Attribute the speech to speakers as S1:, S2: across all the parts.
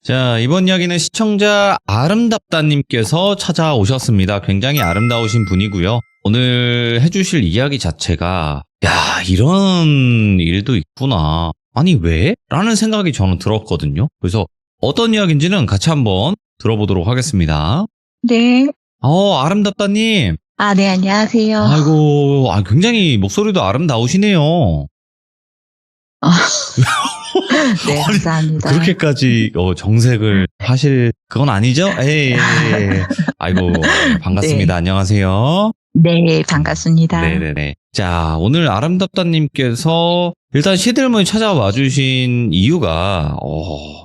S1: 자, 이번 이야기는 시청자 아름답다님께서 찾아오셨습니다. 굉장히 아름다우신 분이고요. 오늘 해주실 이야기 자체가 야, 이런 일도 있구나. 아니 왜? 라는 생각이 저는 들었거든요. 그래서 어떤 이야기인지는 같이 한번 들어보도록 하겠습니다.
S2: 네.
S1: 아름답다님.
S2: 네, 안녕하세요.
S1: 아이고, 굉장히 목소리도 아름다우시네요.
S2: 네, 감사합니다.
S1: 그렇게까지 정색을 하실 그건 아니죠? 에이. 아이고, 반갑습니다.
S2: 네.
S1: 안녕하세요.
S2: 네, 반갑습니다.
S1: 네네네. 자, 오늘 아름답다님께서 일단 시드물에 찾아와 주신 이유가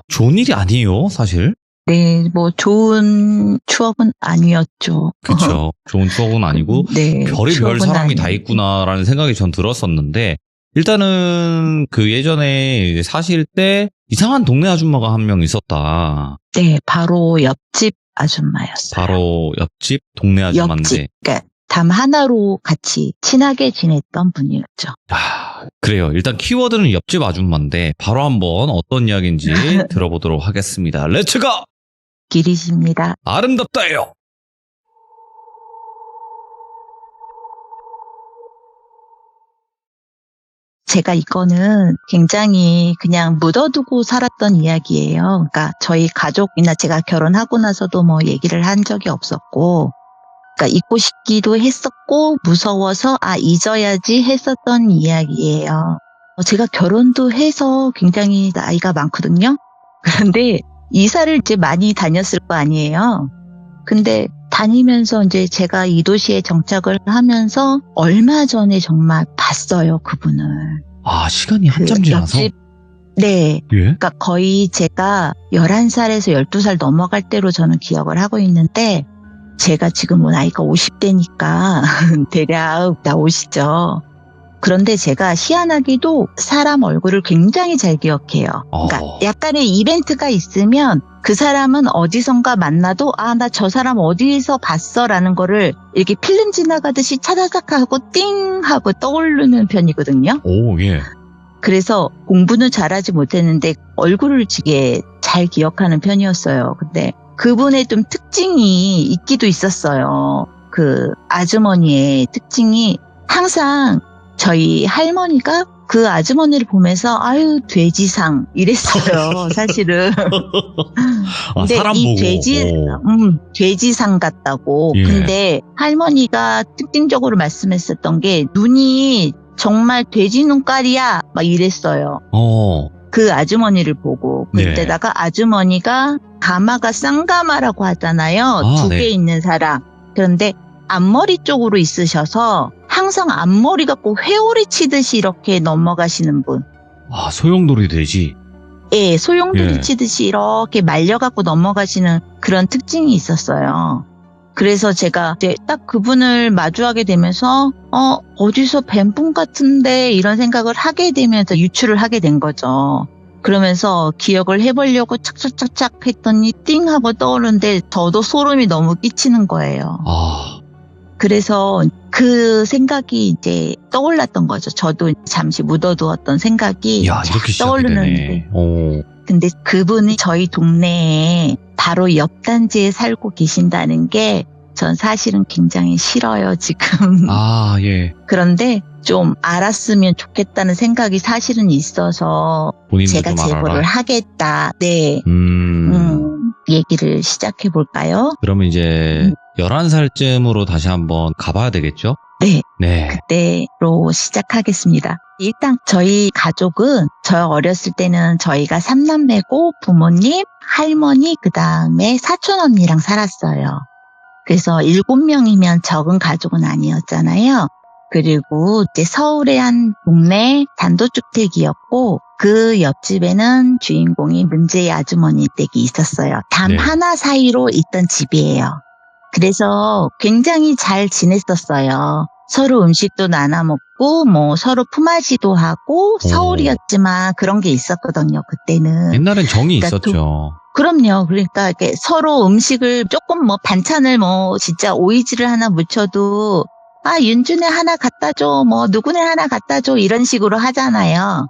S1: 좋은 일이 아니에요, 사실.
S2: 네, 뭐 좋은 추억은 아니었죠.
S1: 그렇죠. 좋은 추억은 아니고
S2: 네,
S1: 별의별 사람이 다
S2: 아니고.
S1: 있구나라는 생각이 전 들었었는데, 일단은 그 예전에 사실 때 이상한 동네 아줌마가 한 명 있었다.
S2: 네, 바로 옆집 아줌마였어요.
S1: 바로 옆집 동네 아줌마인데.
S2: 옆집, 그러니까 담 하나로 같이 친하게 지냈던 분이었죠.
S1: 그래요. 일단 키워드는 옆집 아줌마인데 바로 한번 어떤 이야기인지 들어보도록 하겠습니다. 렛츠고!
S2: 기리십니다.
S1: 아름답다예요.
S2: 제가 이거는 굉장히 그냥 묻어두고 살았던 이야기예요. 그러니까 저희 가족이나 제가 결혼하고 나서도 뭐 얘기를 한 적이 없었고, 그러니까 잊고 싶기도 했었고 무서워서 잊어야지 했었던 이야기예요. 제가 결혼도 해서 굉장히 나이가 많거든요. 그런데 이사를 이제 많이 다녔을 거 아니에요. 근데 다니면서 이제 제가 이 도시에 정착을 하면서 얼마 전에 정말 봤어요, 그분을.
S1: 시간이 한참 지나서?
S2: 네.
S1: 예?
S2: 그러니까 거의 제가 11살에서 12살 넘어갈 때로 저는 기억을 하고 있는데, 제가 지금 나이가 50대니까 대략 나오시죠. 그런데 제가 희한하게도 사람 얼굴을 굉장히 잘 기억해요. 그러니까 약간의 이벤트가 있으면 그 사람은 어디선가 만나도 나 저 사람 어디서 봤어라는 거를 이렇게 필름 지나가듯이 차다닥 하고 띵 하고 떠오르는 편이거든요.
S1: 오, 예.
S2: 그래서 공부는 잘하지 못했는데 얼굴을 되게 잘 기억하는 편이었어요. 근데 그분의 좀 특징이 있기도 있었어요. 그 아주머니의 특징이 항상 저희 할머니가 그 아주머니를 보면서 돼지상 이랬어요. 사실은. 근데
S1: 사람
S2: 이
S1: 보고.
S2: 돼지상 같다고.
S1: 예.
S2: 근데 할머니가 특징적으로 말씀했었던 게 눈이 정말 돼지 눈깔이야 막 이랬어요. 그 아주머니를 보고. 그때다가 아주머니가 가마가 쌍가마라고 하잖아요. 두 개 있는 사람. 그런데 앞머리 쪽으로 있으셔서 항상 앞머리 갖고 회오리 치듯이 이렇게 넘어가시는 분.
S1: 소용돌이 돼지.
S2: 예, 소용돌이 치듯이 이렇게 말려갖고 넘어가시는 그런 특징이 있었어요. 그래서 제가 이제 딱 그분을 마주하게 되면서 어디서 뵌 분 같은데 이런 생각을 하게 되면서 유추를 하게 된 거죠. 그러면서 기억을 해보려고 착착착착 했더니 띵 하고 떠오르는데 저도 소름이 너무 끼치는 거예요. 그래서 그 생각이 이제 떠올랐던 거죠. 저도 잠시 묻어두었던 생각이
S1: 이렇게
S2: 떠오르는데.
S1: 오.
S2: 근데 그분이 저희 동네에 바로 옆 단지에 살고 계신다는 게 전 사실은 굉장히 싫어요, 지금.
S1: 예.
S2: 그런데 좀 알았으면 좋겠다는 생각이 사실은 있어서 제가 제보를 하겠다. 네. 얘기를 시작해 볼까요?
S1: 그러면 이제 11살쯤으로 다시 한번 가봐야 되겠죠?
S2: 네. 그때로 시작하겠습니다. 일단 저희 가족은 저 어렸을 때는 저희가 3남매고 부모님, 할머니, 그다음에 사촌 언니랑 살았어요. 그래서 7명이면 적은 가족은 아니었잖아요. 그리고 이제 서울의 한 동네 단독주택이었고 그 옆집에는 주인공이 문제의 아주머니 댁이 있었어요. 담 하나 사이로 있던 집이에요. 그래서 굉장히 잘 지냈었어요. 서로 음식도 나눠 먹고 뭐 서로 품앗이도 하고 서울이었지만 그런 게 있었거든요. 그때는.
S1: 옛날엔 정이 있었죠.
S2: 그럼요. 그러니까 이렇게 서로 음식을 조금 뭐 반찬을 뭐 진짜 오이지를 하나 묻혀도 윤주네 하나 갖다 줘, 뭐 누구네 하나 갖다 줘 이런 식으로 하잖아요.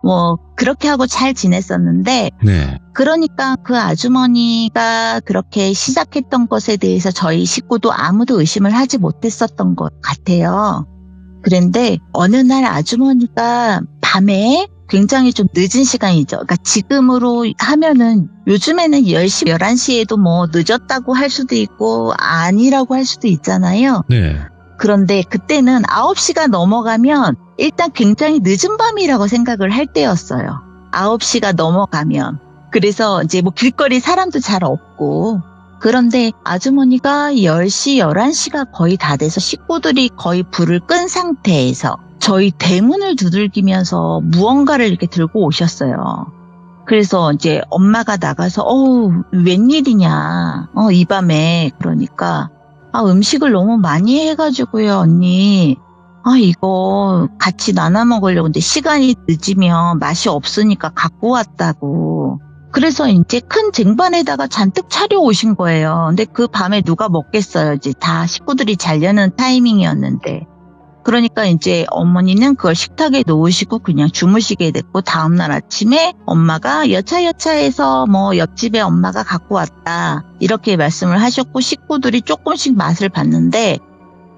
S2: 뭐 그렇게 하고 잘 지냈었는데
S1: 네.
S2: 그러니까 그 아주머니가 그렇게 시작했던 것에 대해서 저희 식구도 아무도 의심을 하지 못했었던 것 같아요. 그런데 어느 날 아주머니가 밤에 굉장히 좀 늦은 시간이죠. 그러니까 지금으로 하면은 요즘에는 10시, 11시에도 뭐 늦었다고 할 수도 있고 아니라고 할 수도 있잖아요.
S1: 네.
S2: 그런데 그때는 9시가 넘어가면 일단 굉장히 늦은 밤이라고 생각을 할 때였어요. 9시가 넘어가면. 그래서 이제 뭐 길거리 사람도 잘 없고. 그런데 아주머니가 10시, 11시가 거의 다 돼서 식구들이 거의 불을 끈 상태에서 저희 대문을 두들기면서 무언가를 이렇게 들고 오셨어요. 그래서 이제 엄마가 나가서 웬일이냐. 이 밤에. 그러니까 음식을 너무 많이 해가지고요, 언니. 이거 같이 나눠 먹으려고. 근데 시간이 늦으면 맛이 없으니까 갖고 왔다고. 그래서 이제 큰 쟁반에다가 잔뜩 차려오신 거예요. 근데 그 밤에 누가 먹겠어요. 이제 다 식구들이 자려는 타이밍이었는데. 그러니까 이제 어머니는 그걸 식탁에 놓으시고 그냥 주무시게 됐고, 다음날 아침에 엄마가 여차여차해서 뭐 옆집에 엄마가 갖고 왔다 이렇게 말씀을 하셨고, 식구들이 조금씩 맛을 봤는데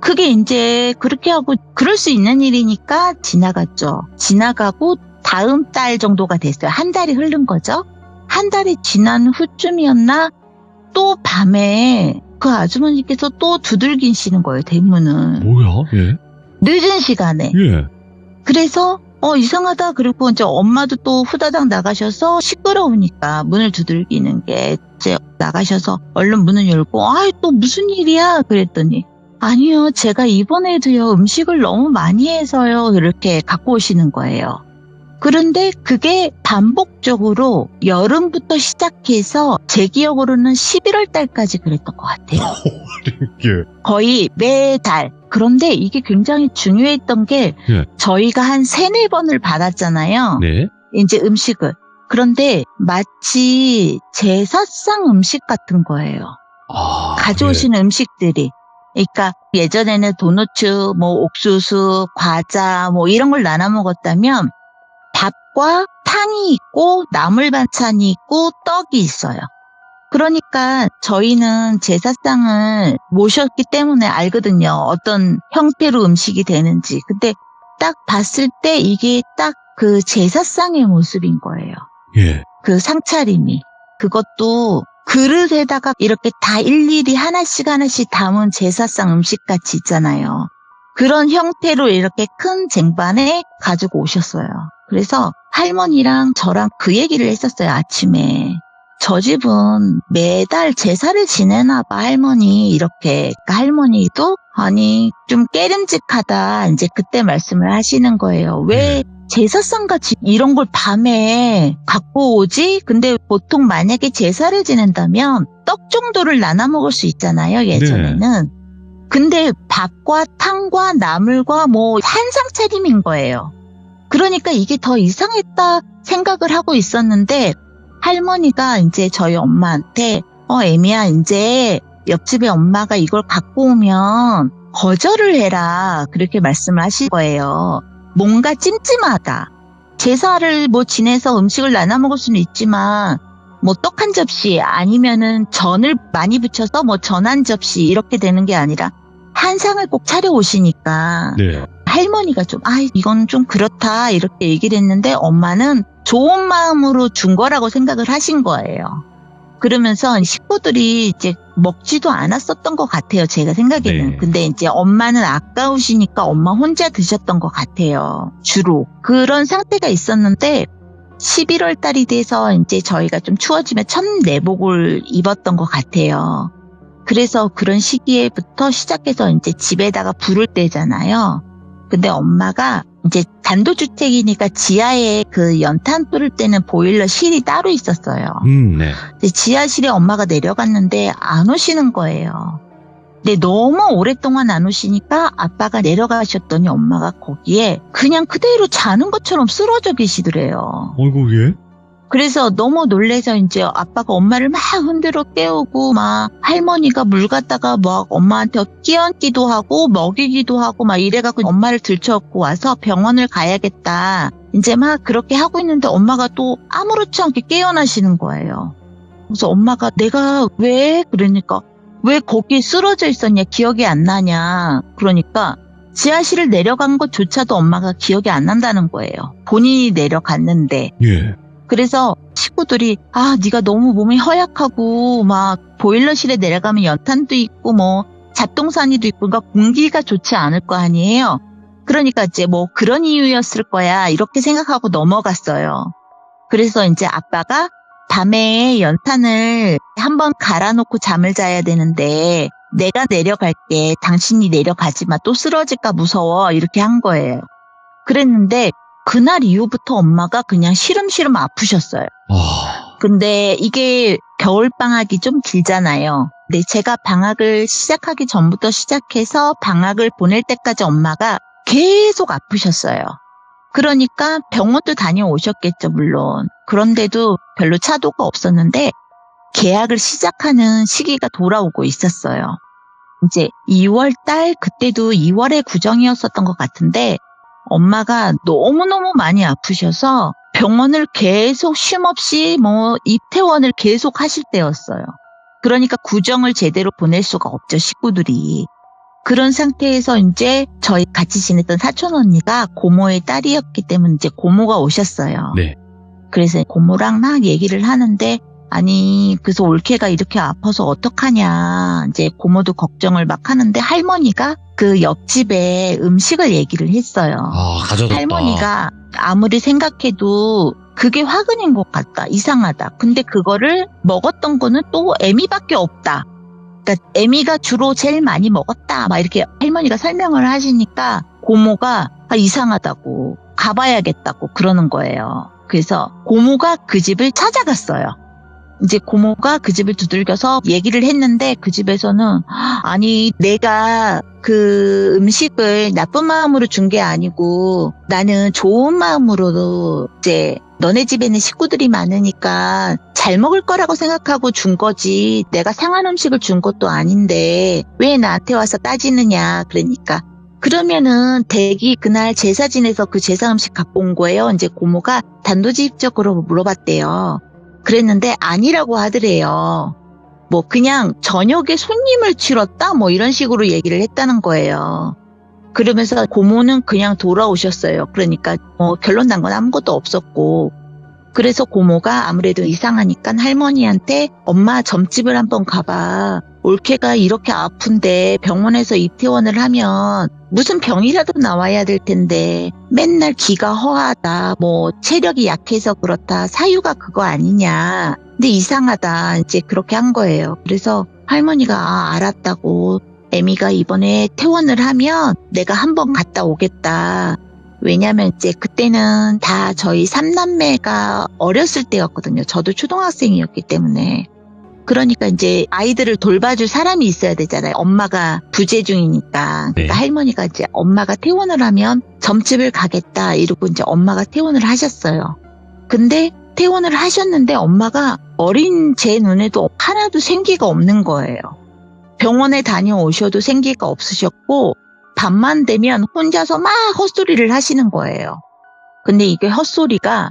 S2: 그게 이제 그렇게 하고 그럴 수 있는 일이니까 지나갔죠. 지나가고 다음 달 정도가 됐어요. 한 달이 흐른 거죠. 한 달이 지난 후쯤이었나 또 밤에 그 아주머니께서 또 두들기시는 거예요, 대문을.
S1: 뭐야? 예.
S2: 늦은 시간에.
S1: 예.
S2: 그래서 이상하다. 그리고 이제 엄마도 또 후다닥 나가셔서 시끄러우니까 문을 두들기는 게 이제 나가셔서 얼른 문을 열고 또 무슨 일이야? 그랬더니 아니요. 제가 이번에도요. 음식을 너무 많이 해서요. 이렇게 갖고 오시는 거예요. 그런데 그게 반복적으로 여름부터 시작해서 제 기억으로는 11월 달까지 그랬던 것 같아요.
S1: 예.
S2: 거의 매달. 그런데 이게 굉장히 중요했던 게
S1: 예.
S2: 저희가 한 3-4번을 받았잖아요.
S1: 네.
S2: 이제 음식을. 그런데 마치 제사상 음식 같은 거예요. 가져오시는 음식들이. 그러니까 예전에는 도너츠, 뭐 옥수수, 과자 뭐 이런 걸 나눠 먹었다면 밥과 탕이 있고 나물 반찬이 있고 떡이 있어요. 그러니까 저희는 제사상을 모셨기 때문에 알거든요. 어떤 형태로 음식이 되는지. 근데 딱 봤을 때 이게 딱 그 제사상의 모습인 거예요.
S1: 예.
S2: 그 상차림이. 그것도 그릇에다가 이렇게 다 일일이 하나씩 담은 제사상 음식같이 있잖아요. 그런 형태로 이렇게 큰 쟁반에 가지고 오셨어요. 그래서 할머니랑 저랑 그 얘기를 했었어요, 아침에. 저 집은 매달 제사를 지내나 봐, 할머니. 이렇게. 그러니까 할머니도 아니 좀 깨름직하다 이제 그때 말씀을 하시는 거예요. 왜 제사상같이 이런 걸 밤에 갖고 오지? 근데 보통 만약에 제사를 지낸다면 떡 정도를 나눠 먹을 수 있잖아요, 예전에는. 근데 밥과 탕과 나물과 뭐 한상 차림인 거예요. 그러니까 이게 더 이상했다 생각을 하고 있었는데 할머니가 이제 저희 엄마한테 애미야, 이제 옆집에 엄마가 이걸 갖고 오면 거절을 해라 그렇게 말씀을 하실 거예요. 뭔가 찜찜하다. 제사를 뭐 지내서 음식을 나눠 먹을 수는 있지만 뭐 떡 한 접시 아니면은 전을 많이 붙여서 뭐 전 한 접시 이렇게 되는 게 아니라 한 상을 꼭 차려 오시니까
S1: 네.
S2: 할머니가 좀 이건 좀 그렇다 이렇게 얘기를 했는데 엄마는 좋은 마음으로 준 거라고 생각을 하신 거예요. 그러면서 식구들이 이제 먹지도 않았었던 것 같아요, 제가 생각에는.
S1: 네.
S2: 근데 이제 엄마는 아까우시니까 엄마 혼자 드셨던 것 같아요, 주로. 그런 상태가 있었는데 11월 달이 돼서 이제 저희가 좀 추워지면 첫 내복을 입었던 것 같아요. 그래서 그런 시기에부터 시작해서 이제 집에다가 불을 떼잖아요. 근데 엄마가 이제 단독주택이니까 지하에 그 연탄불을 때는 보일러실이 따로 있었어요.
S1: 네.
S2: 근데 지하실에 엄마가 내려갔는데 안 오시는 거예요. 근데 너무 오랫동안 안 오시니까 아빠가 내려가셨더니 엄마가 거기에 그냥 그대로 자는 것처럼 쓰러져 계시더래요.
S1: 어이구, 예?
S2: 그래서 너무 놀래서 이제 아빠가 엄마를 막 흔들어 깨우고 막 할머니가 물 갖다가 막 엄마한테 끼얹기도 하고 먹이기도 하고 막 이래갖고 엄마를 들쳐업고 와서 병원을 가야겠다 이제 막 그렇게 하고 있는데 엄마가 또 아무렇지 않게 깨어나시는 거예요. 그래서 엄마가 내가 왜? 그러니까 왜 거기에 쓰러져 있었냐? 기억이 안 나냐? 그러니까 지하실을 내려간 것조차도 엄마가 기억이 안 난다는 거예요. 본인이 내려갔는데.
S1: 예.
S2: 그래서 식구들이 네가 너무 몸이 허약하고 막 보일러실에 내려가면 연탄도 있고 뭐 잡동사니도 있고 그러니까 공기가 좋지 않을 거 아니에요. 그러니까 이제 뭐 그런 이유였을 거야 이렇게 생각하고 넘어갔어요. 그래서 이제 아빠가 밤에 연탄을 한번 갈아놓고 잠을 자야 되는데 내가 내려갈게 당신이 내려가지 마 또 쓰러질까 무서워 이렇게 한 거예요. 그랬는데 그날 이후부터 엄마가 그냥 시름시름 아프셨어요. 근데 이게 겨울방학이 좀 길잖아요. 근데 제가 방학을 시작하기 전부터 시작해서 방학을 보낼 때까지 엄마가 계속 아프셨어요. 그러니까 병원도 다녀오셨겠죠, 물론. 그런데도 별로 차도가 없었는데 계약을 시작하는 시기가 돌아오고 있었어요. 이제 2월 달 그때도 2월에 구정이었었던 것 같은데 엄마가 너무너무 많이 아프셔서 병원을 계속 쉼없이 뭐 입퇴원을 계속 하실 때였어요. 그러니까 구정을 제대로 보낼 수가 없죠, 식구들이. 그런 상태에서 이제 저희 같이 지냈던 사촌 언니가 고모의 딸이었기 때문에 이제 고모가 오셨어요.
S1: 네.
S2: 그래서 고모랑 막 얘기를 하는데 아니 그래서 올케가 이렇게 아파서 어떡하냐 이제 고모도 걱정을 막 하는데 할머니가 그 옆집에 음식을 얘기를 했어요.
S1: 가져뒀다.
S2: 할머니가 아무리 생각해도 그게 화근인 것 같다. 이상하다. 근데 그거를 먹었던 거는 또 애미밖에 없다. 그러니까 애미가 주로 제일 많이 먹었다. 막 이렇게 할머니가 설명을 하시니까 고모가 이상하다고 가봐야겠다고 그러는 거예요. 그래서 고모가 그 집을 찾아갔어요. 이제 고모가 그 집을 두들겨서 얘기를 했는데 그 집에서는 아니 내가 그 음식을 나쁜 마음으로 준 게 아니고 나는 좋은 마음으로 이제 너네 집에는 식구들이 많으니까 잘 먹을 거라고 생각하고 준 거지 내가 상한 음식을 준 것도 아닌데 왜 나한테 와서 따지느냐 그러니까 그러면은 댁이 그날 제사 지내서 그 제사 음식 갖고 온 거예요. 이제 고모가 단도직입적으로 물어봤대요. 그랬는데 아니라고 하더래요. 뭐 그냥 저녁에 손님을 치렀다 뭐 이런 식으로 얘기를 했다는 거예요. 그러면서 고모는 그냥 돌아오셨어요. 그러니까 뭐 결론 난 건 아무것도 없었고 그래서 고모가 아무래도 이상하니까 할머니한테 엄마 점집을 한번 가봐. 올케가 이렇게 아픈데 병원에서 입퇴원을 하면 무슨 병이라도 나와야 될 텐데 맨날 기가 허하다 뭐 체력이 약해서 그렇다 사유가 그거 아니냐 근데 이상하다 이제 그렇게 한 거예요. 그래서 할머니가 알았다고 애미가 이번에 퇴원을 하면 내가 한번 갔다 오겠다. 왜냐면 이제 그때는 다 저희 3남매가 어렸을 때였거든요. 저도 초등학생이었기 때문에. 그러니까 이제 아이들을 돌봐줄 사람이 있어야 되잖아요. 엄마가 부재 중이니까. 그러니까
S1: 네.
S2: 할머니가 이제 엄마가 퇴원을 하면 점집을 가겠다 이러고 이제 엄마가 퇴원을 하셨어요. 근데 퇴원을 하셨는데 엄마가 어린 제 눈에도 하나도 생기가 없는 거예요. 병원에 다녀오셔도 생기가 없으셨고 밤만 되면 혼자서 막 헛소리를 하시는 거예요. 근데 이게 헛소리가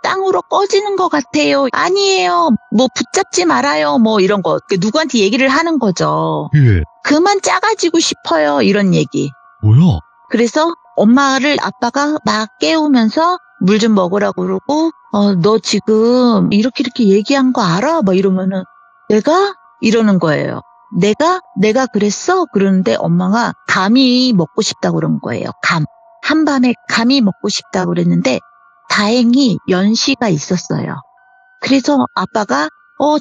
S2: 땅으로 꺼지는 것 같아요. 아니에요. 뭐 붙잡지 말아요. 뭐 이런 거. 누구한테 얘기를 하는 거죠.
S1: 예.
S2: 그만 짜가지고 싶어요. 이런 얘기.
S1: 뭐야?
S2: 그래서 엄마를 아빠가 막 깨우면서 물 좀 먹으라고 그러고 너 지금 이렇게 얘기한 거 알아? 뭐 이러면은 내가? 이러는 거예요. 내가 그랬어? 그러는데 엄마가 감이 먹고 싶다고 그런 거예요. 감. 한밤에 감이 먹고 싶다고 그랬는데 다행히 연시가 있었어요. 그래서 아빠가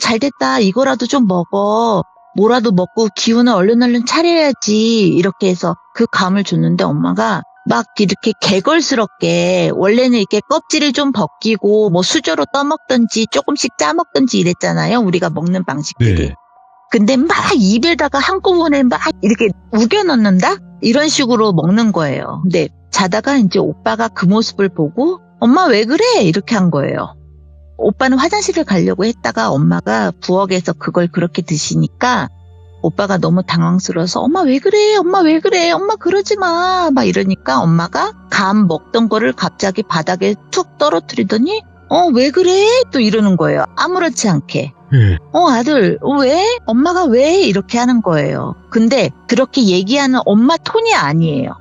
S2: 잘됐다. 이거라도 좀 먹어. 뭐라도 먹고 기운을 얼른 차려야지. 이렇게 해서 그 감을 줬는데 엄마가 막 이렇게 개걸스럽게 원래는 이렇게 껍질을 좀 벗기고 뭐 수저로 떠먹든지 조금씩 짜먹든지 이랬잖아요. 우리가 먹는 방식들이.
S1: 네.
S2: 근데 막 입에다가 한꺼번에 막 이렇게 우겨 넣는다? 이런 식으로 먹는 거예요. 근데 자다가 이제 오빠가 그 모습을 보고 엄마 왜 그래? 이렇게 한 거예요. 오빠는 화장실을 가려고 했다가 엄마가 부엌에서 그걸 그렇게 드시니까 오빠가 너무 당황스러워서 엄마 왜 그래? 엄마 왜 그래? 엄마 그러지 마. 막 이러니까 엄마가 감 먹던 거를 갑자기 바닥에 툭 떨어뜨리더니 왜 그래? 또 이러는 거예요. 아무렇지 않게.
S3: 예.
S2: 아들, 왜? 엄마가 왜? 이렇게 하는 거예요. 근데 그렇게 얘기하는 엄마 톤이 아니에요.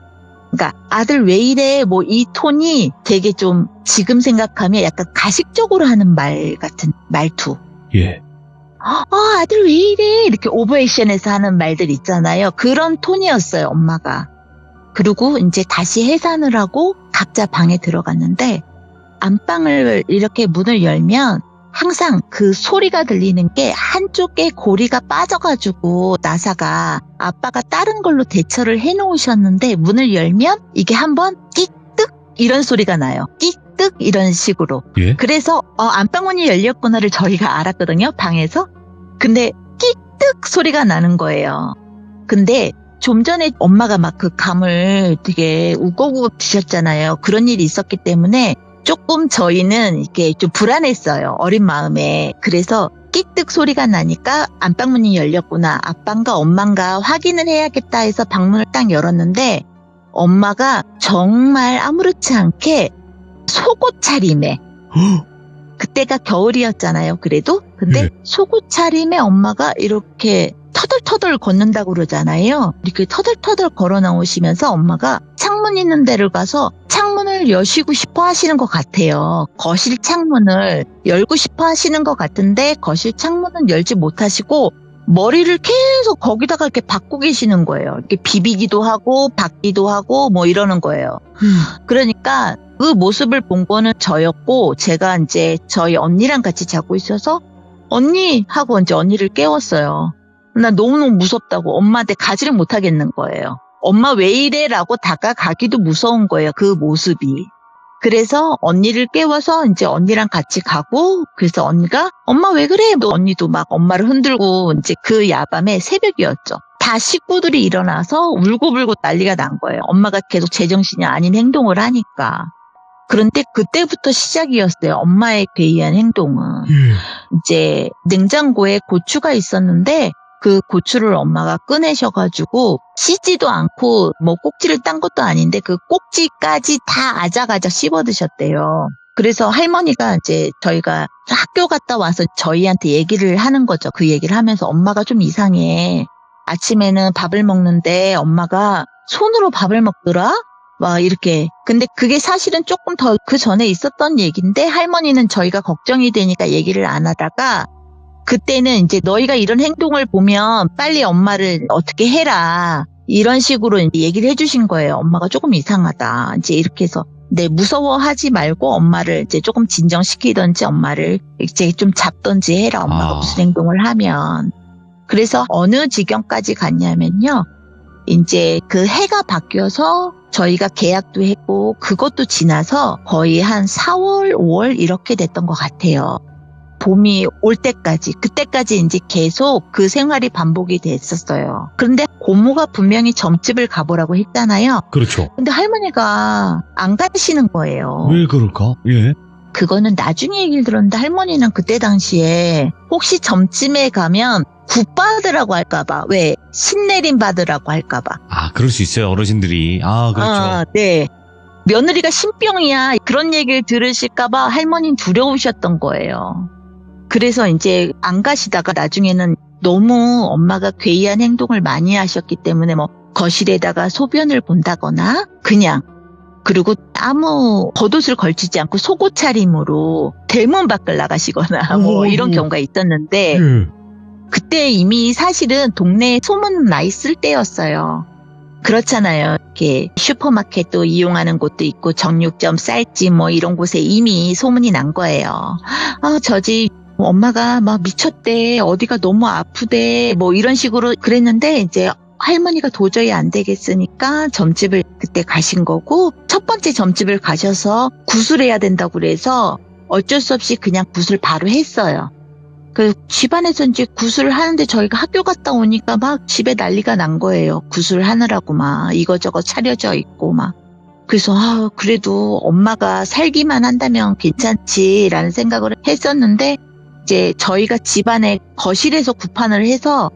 S2: 그러니까 아들 왜 이래? 뭐 이 톤이 되게 좀 지금 생각하면 약간 가식적으로 하는 말 같은 말투.
S3: 예.
S2: 아들 왜 이래? 이렇게 오버액션에서 하는 말들 있잖아요. 그런 톤이었어요, 엄마가. 그리고 이제 다시 해산을 하고 각자 방에 들어갔는데 안방을 이렇게 문을 열면 항상 그 소리가 들리는 게 한쪽에 고리가 빠져가지고 나사가 아빠가 다른 걸로 대처를 해놓으셨는데 문을 열면 이게 한번 끽뜩 이런 소리가 나요. 끽뜩 이런 식으로.
S3: 예.
S2: 그래서 안방문이 열렸구나를 저희가 알았거든요. 방에서. 근데 끽뜩 소리가 나는 거예요. 근데 좀 전에 엄마가 막 그 감을 되게 우거우거 드셨잖아요. 그런 일이 있었기 때문에 조금 저희는 이렇게 좀 불안했어요. 어린 마음에. 그래서 끽뜩 소리가 나니까 안방문이 열렸구나. 아빠인가 엄마인가 확인을 해야겠다 해서 방문을 딱 열었는데 엄마가 정말 아무렇지 않게 속옷 차림에 그때가 겨울이었잖아요. 그래도. 근데
S3: 네.
S2: 속옷 차림에 엄마가 이렇게 터덜터덜 걷는다고 그러잖아요. 이렇게 터덜터덜 걸어 나오시면서 엄마가 창문 있는 데를 가서 창문을 여시고 싶어 하시는 것 같아요. 거실 창문을 열고 싶어 하시는 것 같은데 거실 창문은 열지 못하시고 머리를 계속 거기다가 이렇게 박고 계시는 거예요. 이렇게 비비기도 하고 박기도 하고 뭐 이러는 거예요. 그러니까 그 모습을 본 거는 저였고 제가 이제 저희 언니랑 같이 자고 있어서 언니 하고 이제 언니를 깨웠어요. 나 너무너무 무섭다고 엄마한테 가지를 못하겠는 거예요. 엄마 왜 이래? 라고 다가가기도 무서운 거예요. 그 모습이. 그래서 언니를 깨워서 이제 언니랑 같이 가고 그래서 언니가 엄마 왜 그래? 또 언니도 막 엄마를 흔들고 이제 그 야밤에 새벽이었죠. 다 식구들이 일어나서 울고불고 난리가 난 거예요. 엄마가 계속 제정신이 아닌 행동을 하니까. 그런데 그때부터 시작이었어요. 엄마의 괴이한 행동은. 이제 냉장고에 고추가 있었는데 그 고추를 엄마가 꺼내셔가지고 씻지도 않고 뭐 꼭지를 딴 것도 아닌데 그 꼭지까지 다 아작아작 씹어 드셨대요. 그래서 할머니가 이제 저희가 학교 갔다 와서 저희한테 얘기를 하는 거죠. 그 얘기를 하면서 엄마가 좀 이상해. 아침에는 밥을 먹는데 엄마가 손으로 밥을 먹더라? 막 이렇게. 근데 그게 사실은 조금 더 그 전에 있었던 얘기인데 할머니는 저희가 걱정이 되니까 얘기를 안 하다가 그때는 이제 너희가 이런 행동을 보면 빨리 엄마를 어떻게 해라. 이런 식으로 이제 얘기를 해주신 거예요. 엄마가 조금 이상하다. 이제 이렇게 해서 네, 무서워하지 말고 엄마를 이제 조금 진정시키던지 엄마를 이제 좀 잡던지 해라. 엄마가 무슨 행동을 하면. 그래서 어느 지경까지 갔냐면요. 이제 그 해가 바뀌어서 저희가 계약도 했고 그것도 지나서 거의 한 4월, 5월 이렇게 됐던 것 같아요. 봄이 올 때까지, 그때까지 이제 계속 그 생활이 반복이 됐었어요. 그런데 고모가 분명히 점집을 가보라고 했잖아요.
S3: 그렇죠.
S2: 근데 할머니가 안 가시는 거예요.
S3: 왜 그럴까? 예.
S2: 그거는 나중에 얘기를 들었는데 할머니는 그때 당시에 혹시 점집에 가면 굿 받으라고 할까봐, 왜 신내림 받으라고 할까봐.
S1: 아, 그럴 수 있어요. 어르신들이. 그렇죠.
S2: 네. 며느리가 신병이야. 그런 얘기를 들으실까봐 할머니는 두려우셨던 거예요. 그래서 이제 안 가시다가 나중에는 너무 엄마가 괴이한 행동을 많이 하셨기 때문에 뭐 거실에다가 소변을 본다거나 그냥 그리고 아무 겉옷을 걸치지 않고 속옷 차림으로 대문 밖을 나가시거나 뭐 이런 경우가 있었는데 그때 이미 사실은 동네에 소문 나 있을 때였어요. 그렇잖아요. 이렇게 슈퍼마켓도 이용하는 곳도 있고 정육점, 쌀집 뭐 이런 곳에 이미 소문이 난 거예요. 저 집 엄마가 막 미쳤대. 어디가 너무 아프대. 뭐 이런 식으로 그랬는데 이제 할머니가 도저히 안 되겠으니까 점집을 그때 가신 거고 첫 번째 점집을 가셔서 굿을 해야 된다고 그래서 어쩔 수 없이 그냥 굿을 바로 했어요. 그 집안에서 이제 굿을 하는데 저희가 학교 갔다 오니까 막 집에 난리가 난 거예요. 굿을 하느라고 막 이거저거 차려져 있고 막. 그래서 그래도 엄마가 살기만 한다면 괜찮지라는 생각을 했었는데 이제 저희가 집안에 거실에서 굿판을 해서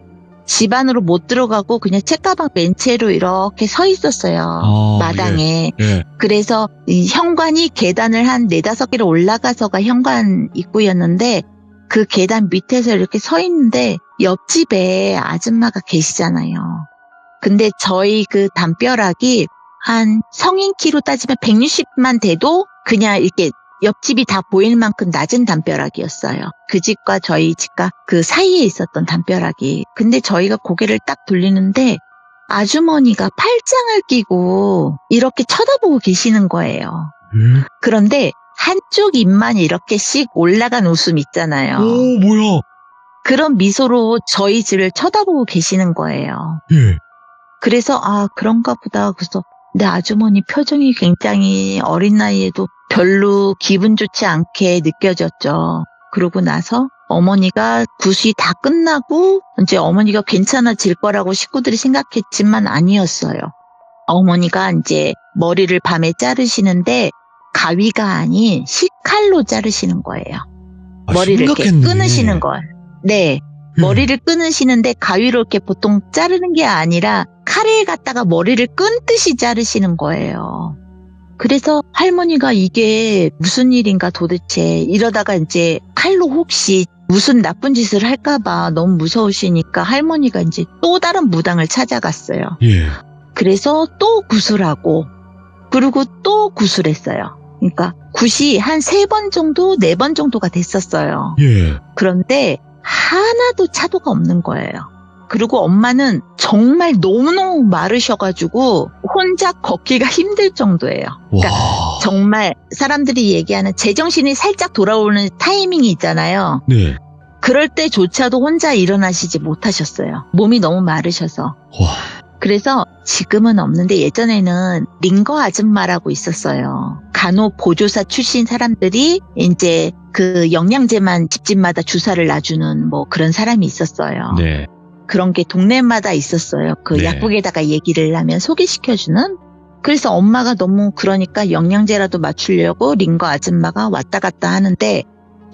S2: 집 안으로 못 들어가고 그냥 책가방 맨 채로 이렇게 서 있었어요. 마당에.
S3: 예.
S2: 그래서 이 현관이 계단을 한 4-5개를 올라가서가 현관 입구였는데 그 계단 밑에서 이렇게 서 있는데 옆집에 아줌마가 계시잖아요. 근데 저희 그 담벼락이 한 성인 키로 따지면 160만 돼도 그냥 이렇게 옆집이 다 보일 만큼 낮은 담벼락이었어요. 그 집과 저희 집과 그 사이에 있었던 담벼락이. 근데 저희가 고개를 딱 돌리는데 아주머니가 팔짱을 끼고 이렇게 쳐다보고 계시는 거예요. 그런데 한쪽 입만 이렇게씩 올라간 웃음 있잖아요.
S3: 오, 뭐야?
S2: 그런 미소로 저희 집을 쳐다보고 계시는 거예요.
S3: 예.
S2: 그래서 그런가 보다. 그래서 내 아주머니 표정이 굉장히 어린 나이에도 별로 기분 좋지 않게 느껴졌죠. 그러고 나서 어머니가 굿이 다 끝나고 이제 어머니가 괜찮아질 거라고 식구들이 생각했지만 아니었어요. 어머니가 이제 머리를 밤에 자르시는데 가위가 아닌 식칼로 자르시는 거예요. 머리를 이렇게 끊으시는 걸. 네. 머리를 끊으시는데 가위로 이렇게 보통 자르는 게 아니라 칼을 갖다가 머리를 끈듯이 자르시는 거예요. 그래서 할머니가 이게 무슨 일인가 도대체 이러다가 이제 칼로 혹시 무슨 나쁜 짓을 할까봐 너무 무서우시니까 할머니가 이제 또 다른 무당을 찾아갔어요.
S3: 예.
S2: 그래서 또 구슬하고 그리고 또 구슬했어요. 그러니까 굿이 한 3번 정도, 4번 정도가 됐었어요.
S3: 예.
S2: 그런데 하나도 차도가 없는 거예요. 그리고 엄마는 정말 너무너무 마르셔가지고 혼자 걷기가 힘들 정도예요. 그러니까
S3: 와.
S2: 정말 사람들이 얘기하는 제정신이 살짝 돌아오는 타이밍이 있잖아요.
S3: 네.
S2: 그럴 때조차도 혼자 일어나시지 못하셨어요. 몸이 너무 마르셔서.
S3: 와.
S2: 그래서 지금은 없는데 예전에는 링거 아줌마라고 있었어요. 간호 보조사 출신 사람들이 이제 그 영양제만 집집마다 주사를 놔주는 뭐 그런 사람이 있었어요.
S1: 네.
S2: 그런 게 동네마다 있었어요. 그
S1: 네.
S2: 약국에다가 얘기를 하면 소개시켜주는. 그래서 엄마가 너무 그러니까 영양제라도 맞추려고 링거 아줌마가 왔다 갔다 하는데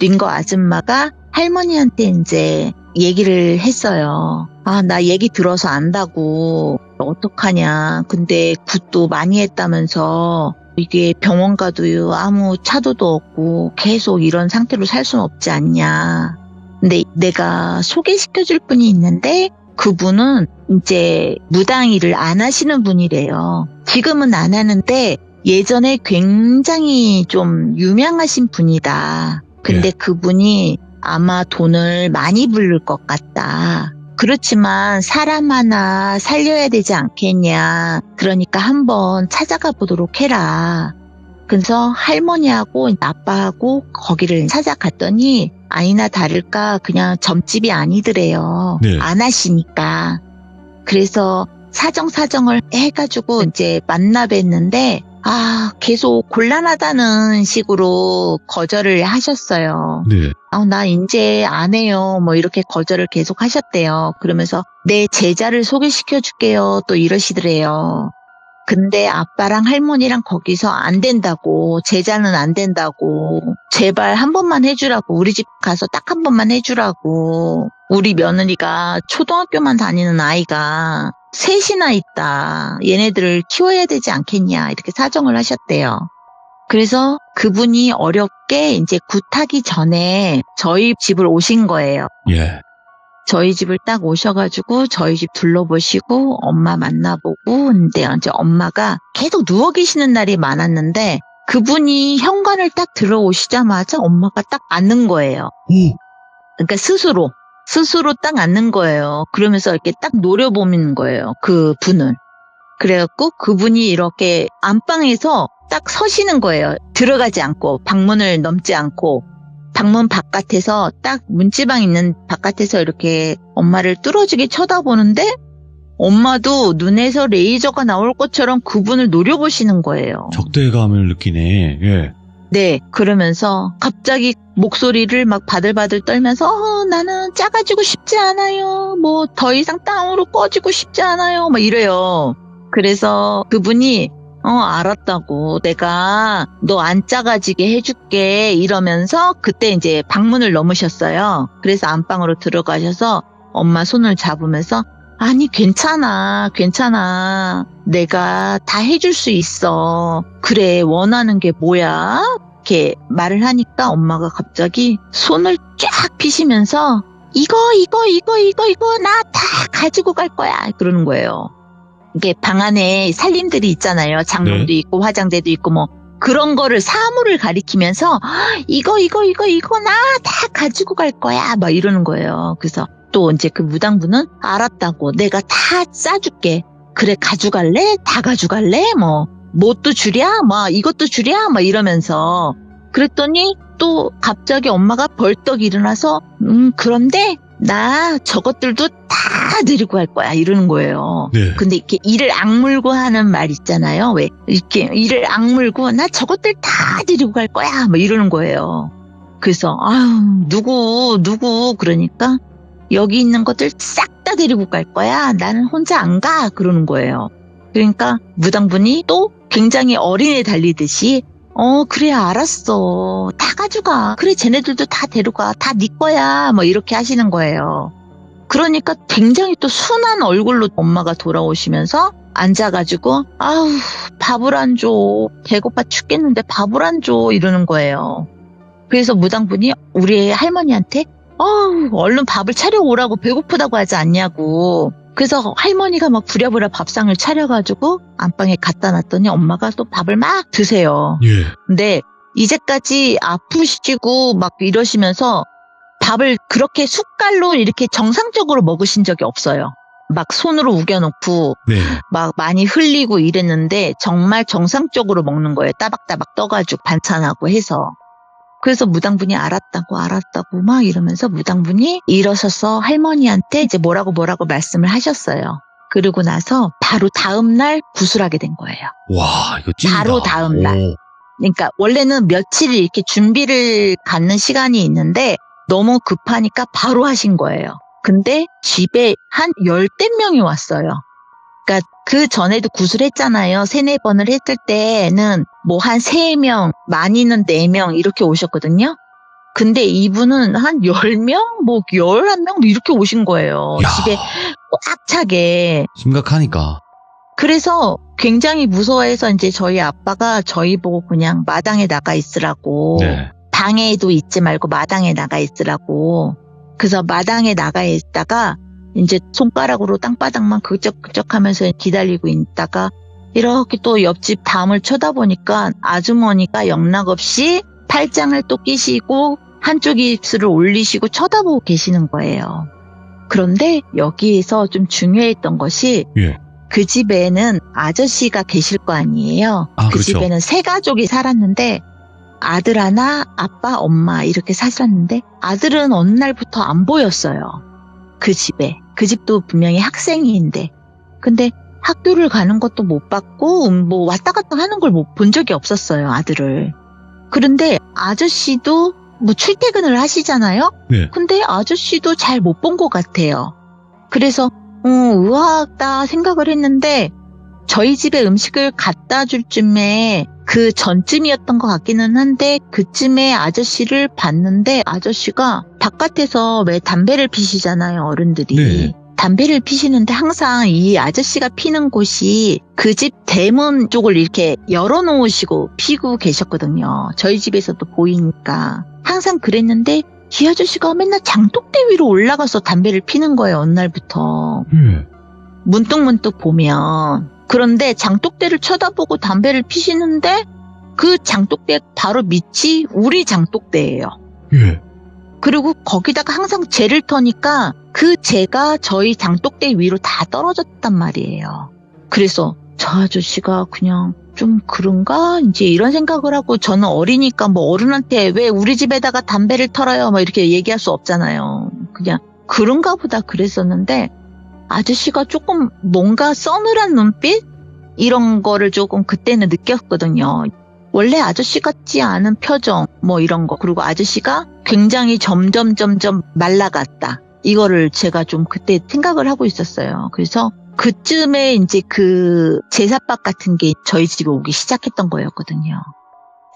S2: 링거 아줌마가 할머니한테 이제 얘기를 했어요. 나 얘기 들어서 안다고. 어떡하냐. 근데 굿도 많이 했다면서 이게 병원 가도 아무 차도도 없고 계속 이런 상태로 살 수는 없지 않냐. 근데 내가 소개시켜줄 분이 있는데 그분은 이제 무당 일을 안 하시는 분이래요. 지금은 안 하는데 예전에 굉장히 좀 유명하신 분이다. 근데 그분이 아마 돈을 많이 부를 것 같다. 그렇지만 사람 하나 살려야 되지 않겠냐. 그러니까 한번 찾아가 보도록 해라. 그래서 할머니하고 아빠하고 거기를 찾아갔더니 아니나 다를까 그냥 점집이 아니더래요.
S3: 네.
S2: 안 하시니까. 그래서 사정을 해가지고 이제 만나 뵀는데 계속 곤란하다는 식으로 거절을 하셨어요.
S3: 네.
S2: 나 이제 안 해요. 뭐 이렇게 거절을 계속 하셨대요. 그러면서 내 제자를 소개시켜 줄게요. 또 이러시더래요. 근데 아빠랑 할머니랑 거기서 안 된다고, 제자는 안 된다고, 제발 한 번만 해주라고, 우리 집 가서 딱 한 번만 해주라고, 우리 며느리가 초등학교만 다니는 아이가 셋이나 있다. 얘네들을 키워야 되지 않겠냐. 이렇게 사정을 하셨대요. 그래서 그분이 어렵게 이제 굿하기 전에 저희 집을 오신 거예요.
S3: 예.
S2: 저희 집을 딱 오셔가지고 저희 집 둘러보시고 엄마 만나보고 근데 이제 엄마가 계속 누워 계시는 날이 많았는데 그분이 현관을 딱 들어오시자마자 엄마가 딱 앉는 거예요.
S3: 오.
S2: 그러니까 스스로 딱 앉는 거예요. 그러면서 이렇게 딱 노려보는 거예요. 그 분을. 그래갖고 그분이 이렇게 안방에서 딱 서시는 거예요. 들어가지 않고 방문을 넘지 않고 방문 바깥에서 딱 문지방 있는 바깥에서 이렇게 엄마를 뚫어지게 쳐다보는데 엄마도 눈에서 레이저가 나올 것처럼 그분을 노려보시는 거예요.
S3: 적대감을 느끼네. 예.
S2: 네, 그러면서 갑자기 목소리를 막 바들바들 떨면서 나는 작아지고 싶지 않아요. 뭐 더 이상 땅으로 꺼지고 싶지 않아요. 막 이래요. 그래서 그분이 알았다고. 내가 너 안 작아지게 해줄게. 이러면서 그때 이제 방문을 넘으셨어요. 그래서 안방으로 들어가셔서 엄마 손을 잡으면서 아니 괜찮아 괜찮아 내가 다 해줄 수 있어 그래 원하는 게 뭐야 이렇게 말을 하니까 엄마가 갑자기 손을 쫙 피시면서 이거 나 다 가지고 갈 거야 그러는 거예요. 이게 방 안에 살림들이 있잖아요. 장롱도
S3: 네.
S2: 있고 화장대도 있고 뭐 그런 거를 사물을 가리키면서 이거 나 다 가지고 갈 거야 막 이러는 거예요. 그래서 또 이제 그 무당분은 알았다고 내가 다 싸줄게. 그래 가져갈래? 다 가져갈래? 뭣도 주랴? 이것도 주랴? 이러면서 그랬더니 또 갑자기 엄마가 벌떡 일어나서 그런데 나 저것들도 다 데리고 갈 거야 이러는 거예요.
S3: 네.
S2: 근데 이렇게 이를 악물고 하는 말 있잖아요. 왜 이렇게 이를 악물고 나 저것들 다 데리고 갈 거야 이러는 거예요. 그래서 아유 누구 그러니까 여기 있는 것들 싹 다 데리고 갈 거야. 나는 혼자 안 가 그러는 거예요. 그러니까 무당분이 또 굉장히 어린애 달리듯이 그래 알았어 다 가져가 그래 쟤네들도 다 데려가 다 네 거야 이렇게 하시는 거예요. 그러니까 굉장히 또 순한 얼굴로 엄마가 돌아오시면서 앉아가지고 아우 밥을 안 줘 배고파 죽겠는데 밥을 안 줘 이러는 거예요. 그래서 무당분이 우리 할머니한테 얼른 밥을 차려오라고 배고프다고 하지 않냐고. 그래서 할머니가 막 부랴부랴 밥상을 차려가지고 안방에 갖다 놨더니 엄마가 또 밥을 막 드세요.
S3: 예.
S2: 근데 이제까지 아프시고 막 이러시면서 밥을 그렇게 숟갈로 이렇게 정상적으로 먹으신 적이 없어요. 막 손으로 우겨놓고
S3: 네.
S2: 막 많이 흘리고 이랬는데 정말 정상적으로 먹는 거예요. 따박따박 떠가지고 반찬하고 해서. 그래서 무당분이 알았다고 막 이러면서 무당분이 일어서서 할머니한테 이제 뭐라고 말씀을 하셨어요. 그러고 나서 바로 다음날 구술하게 된 거예요.
S3: 와, 이거 찐이다.
S2: 바로 다음 날.
S3: 오.
S2: 그러니까 원래는 며칠 이렇게 준비를 갖는 시간이 있는데 너무 급하니까 바로 하신 거예요. 근데 집에 한 10대 명이 왔어요. 그러니까 그 전에도 구술했잖아요. 3-4번을 했을 때는 뭐 한 3명, 많이는 4명 이렇게 오셨거든요. 근데 이분은 한 10명, 11명 이렇게 오신 거예요.
S3: 야.
S2: 집에 꽉 차게.
S3: 심각하니까.
S2: 그래서 굉장히 무서워해서 이제 저희 아빠가 저희 보고 그냥 마당에 나가 있으라고.
S3: 네.
S2: 방에도 있지 말고 마당에 나가 있으라고. 그래서 마당에 나가 있다가 이제 손가락으로 땅바닥만 그적그적 하면서 기다리고 있다가 이렇게 또 옆집 담을 쳐다보니까 아주머니가 영락없이 팔짱을 또 끼시고 한쪽 입술을 올리시고 쳐다보고 계시는 거예요. 그런데 여기에서 좀 중요했던 것이
S3: 예.
S2: 그 집에는 아저씨가 계실 거 아니에요.
S3: 아,
S2: 그
S3: 그렇죠.
S2: 집에는 3가족이 살았는데 아들 하나, 아빠, 엄마 이렇게 사셨는데 아들은 어느 날부터 안 보였어요. 그 집에. 그 집도 분명히 학생인데. 근데 학교를 가는 것도 못 봤고 뭐 왔다 갔다 하는 걸 못 본 적이 없었어요. 아들을. 그런데 아저씨도 뭐 출퇴근을 하시잖아요.
S3: 네.
S2: 근데 아저씨도 잘 못 본 것 같아요. 그래서 의아하다 생각을 했는데 저희 집에 음식을 갖다 줄 쯤에 그 전쯤이었던 것 같기는 한데 그쯤에 아저씨를 봤는데 아저씨가 바깥에서 왜 담배를 피시잖아요, 어른들이.
S3: 네.
S2: 담배를 피시는데 항상 이 아저씨가 피는 곳이 그 집 대문 쪽을 이렇게 열어놓으시고 피고 계셨거든요. 저희 집에서도 보이니까. 항상 그랬는데 이 아저씨가 맨날 장독대 위로 올라가서 담배를 피는 거예요, 어느 날부터.
S3: 예.
S2: 문득문득 보면. 그런데 장독대를 쳐다보고 담배를 피시는데 그 장독대 바로 밑이 우리 장독대예요.
S3: 예.
S2: 그리고 거기다가 항상 재를 터니까 그 재가 저희 장독대 위로 다 떨어졌단 말이에요. 그래서 저 아저씨가 그냥 좀 그런가? 이제 이런 생각을 하고 저는 어리니까 뭐 어른한테 왜 우리 집에다가 담배를 털어요? 막 이렇게 얘기할 수 없잖아요. 그냥 그런가 보다 그랬었는데 아저씨가 조금 뭔가 서늘한 눈빛? 이런 거를 조금 그때는 느꼈거든요. 원래 아저씨 같지 않은 표정 뭐 이런 거. 그리고 아저씨가 굉장히 점점 말라갔다. 이거를 제가 좀 그때 생각을 하고 있었어요. 그래서 그쯤에 이제 그 제사밥 같은 게 저희 집에 오기 시작했던 거였거든요.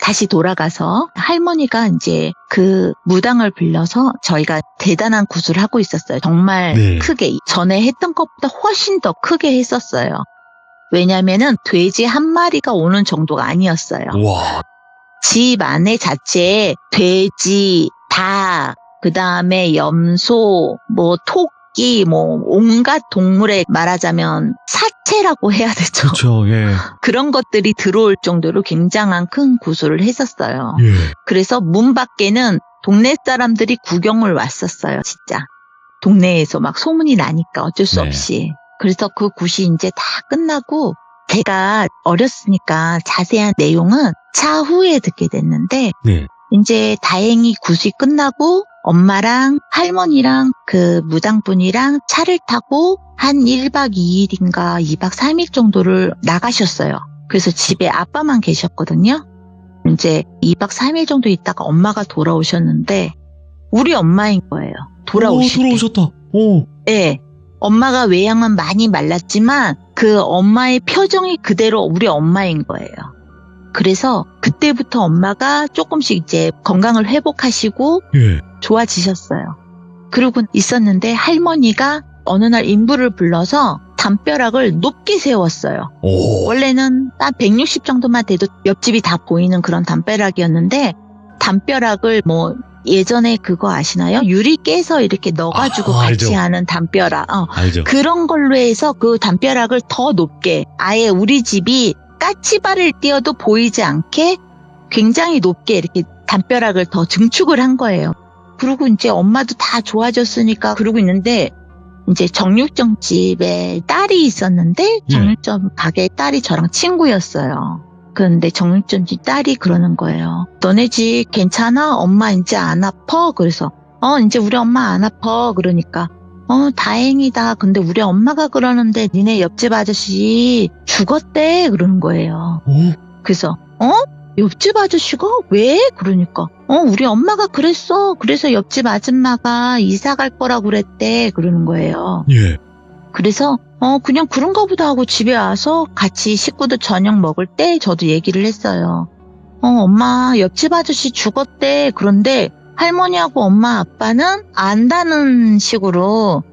S2: 다시 돌아가서 할머니가 이제 그 무당을 빌려서 저희가 대단한 구슬을 하고 있었어요. 정말
S3: 네.
S2: 크게. 전에 했던 것보다 훨씬 더 크게 했었어요. 왜냐면은 돼지 한 마리가 오는 정도가 아니었어요.
S3: 와.
S2: 집 안에 자체에 돼지, 닭, 그 다음에 염소, 뭐 토끼, 뭐 온갖 동물에 말하자면 사체라고 해야 되죠.
S3: 그렇죠. 예.
S2: 그런 것들이 들어올 정도로 굉장한 큰 구슬을 했었어요.
S3: 예.
S2: 그래서 문 밖에는 동네 사람들이 구경을 왔었어요, 진짜. 동네에서 막 소문이 나니까 어쩔 수
S1: 네.
S2: 없이. 그래서 그 굿이 이제 다 끝나고 제가 어렸으니까 자세한 내용은 차후에 듣게 됐는데
S3: 네.
S2: 이제 다행히 굿이 끝나고 엄마랑 할머니랑 그 무당분이랑 차를 타고 한 1박 2일인가 2박 3일 정도를 나가셨어요. 그래서 집에 아빠만 계셨거든요. 이제 2박 3일 정도 있다가 엄마가 돌아오셨는데 우리 엄마인 거예요. 돌아오실 때.
S3: 돌아오셨다. 오.
S2: 네. 엄마가 외양은 많이 말랐지만 그 엄마의 표정이 그대로 우리 엄마인 거예요. 그래서 그때부터 엄마가 조금씩 이제 건강을 회복하시고
S3: 예.
S2: 좋아지셨어요. 그러고 있었는데 할머니가 어느 날 인부를 불러서 담벼락을 높게 세웠어요.
S3: 오.
S2: 원래는 한 160 정도만 돼도 옆집이 다 보이는 그런 담벼락이었는데 담벼락을 뭐 예전에 그거 아시나요? 유리 깨서 이렇게 넣어가지고 같이
S3: 알죠.
S2: 하는 담벼락.
S3: 알죠.
S2: 그런 걸로 해서 그 담벼락을 더 높게 아예 우리 집이 까치발을 띄어도 보이지 않게 굉장히 높게 이렇게 담벼락을 더 증축을 한 거예요. 그리고 이제 엄마도 다 좋아졌으니까 그러고 있는데 이제 정육점 집에 딸이 있었는데 정육점 가게 딸이 저랑 친구였어요. 그런데 정육점 집 딸이 그러는 거예요. 너네 집 괜찮아? 엄마 이제 안 아파? 그래서 이제 우리 엄마 안 아파. 그러니까 다행이다. 근데 우리 엄마가 그러는데 니네 옆집 아저씨 죽었대. 그러는 거예요.
S3: 오.
S2: 그래서 옆집 아저씨가 왜? 그러니까 우리 엄마가 그랬어. 그래서 옆집 아줌마가 이사 갈 거라고 그랬대. 그러는 거예요.
S3: 예.
S2: 그래서 그냥 그런가 보다 하고 집에 와서 같이 식구들 저녁 먹을 때 저도 얘기를 했어요. 엄마 옆집 아저씨 죽었대. 그런데 할머니하고 엄마 아빠는 안다는 식으로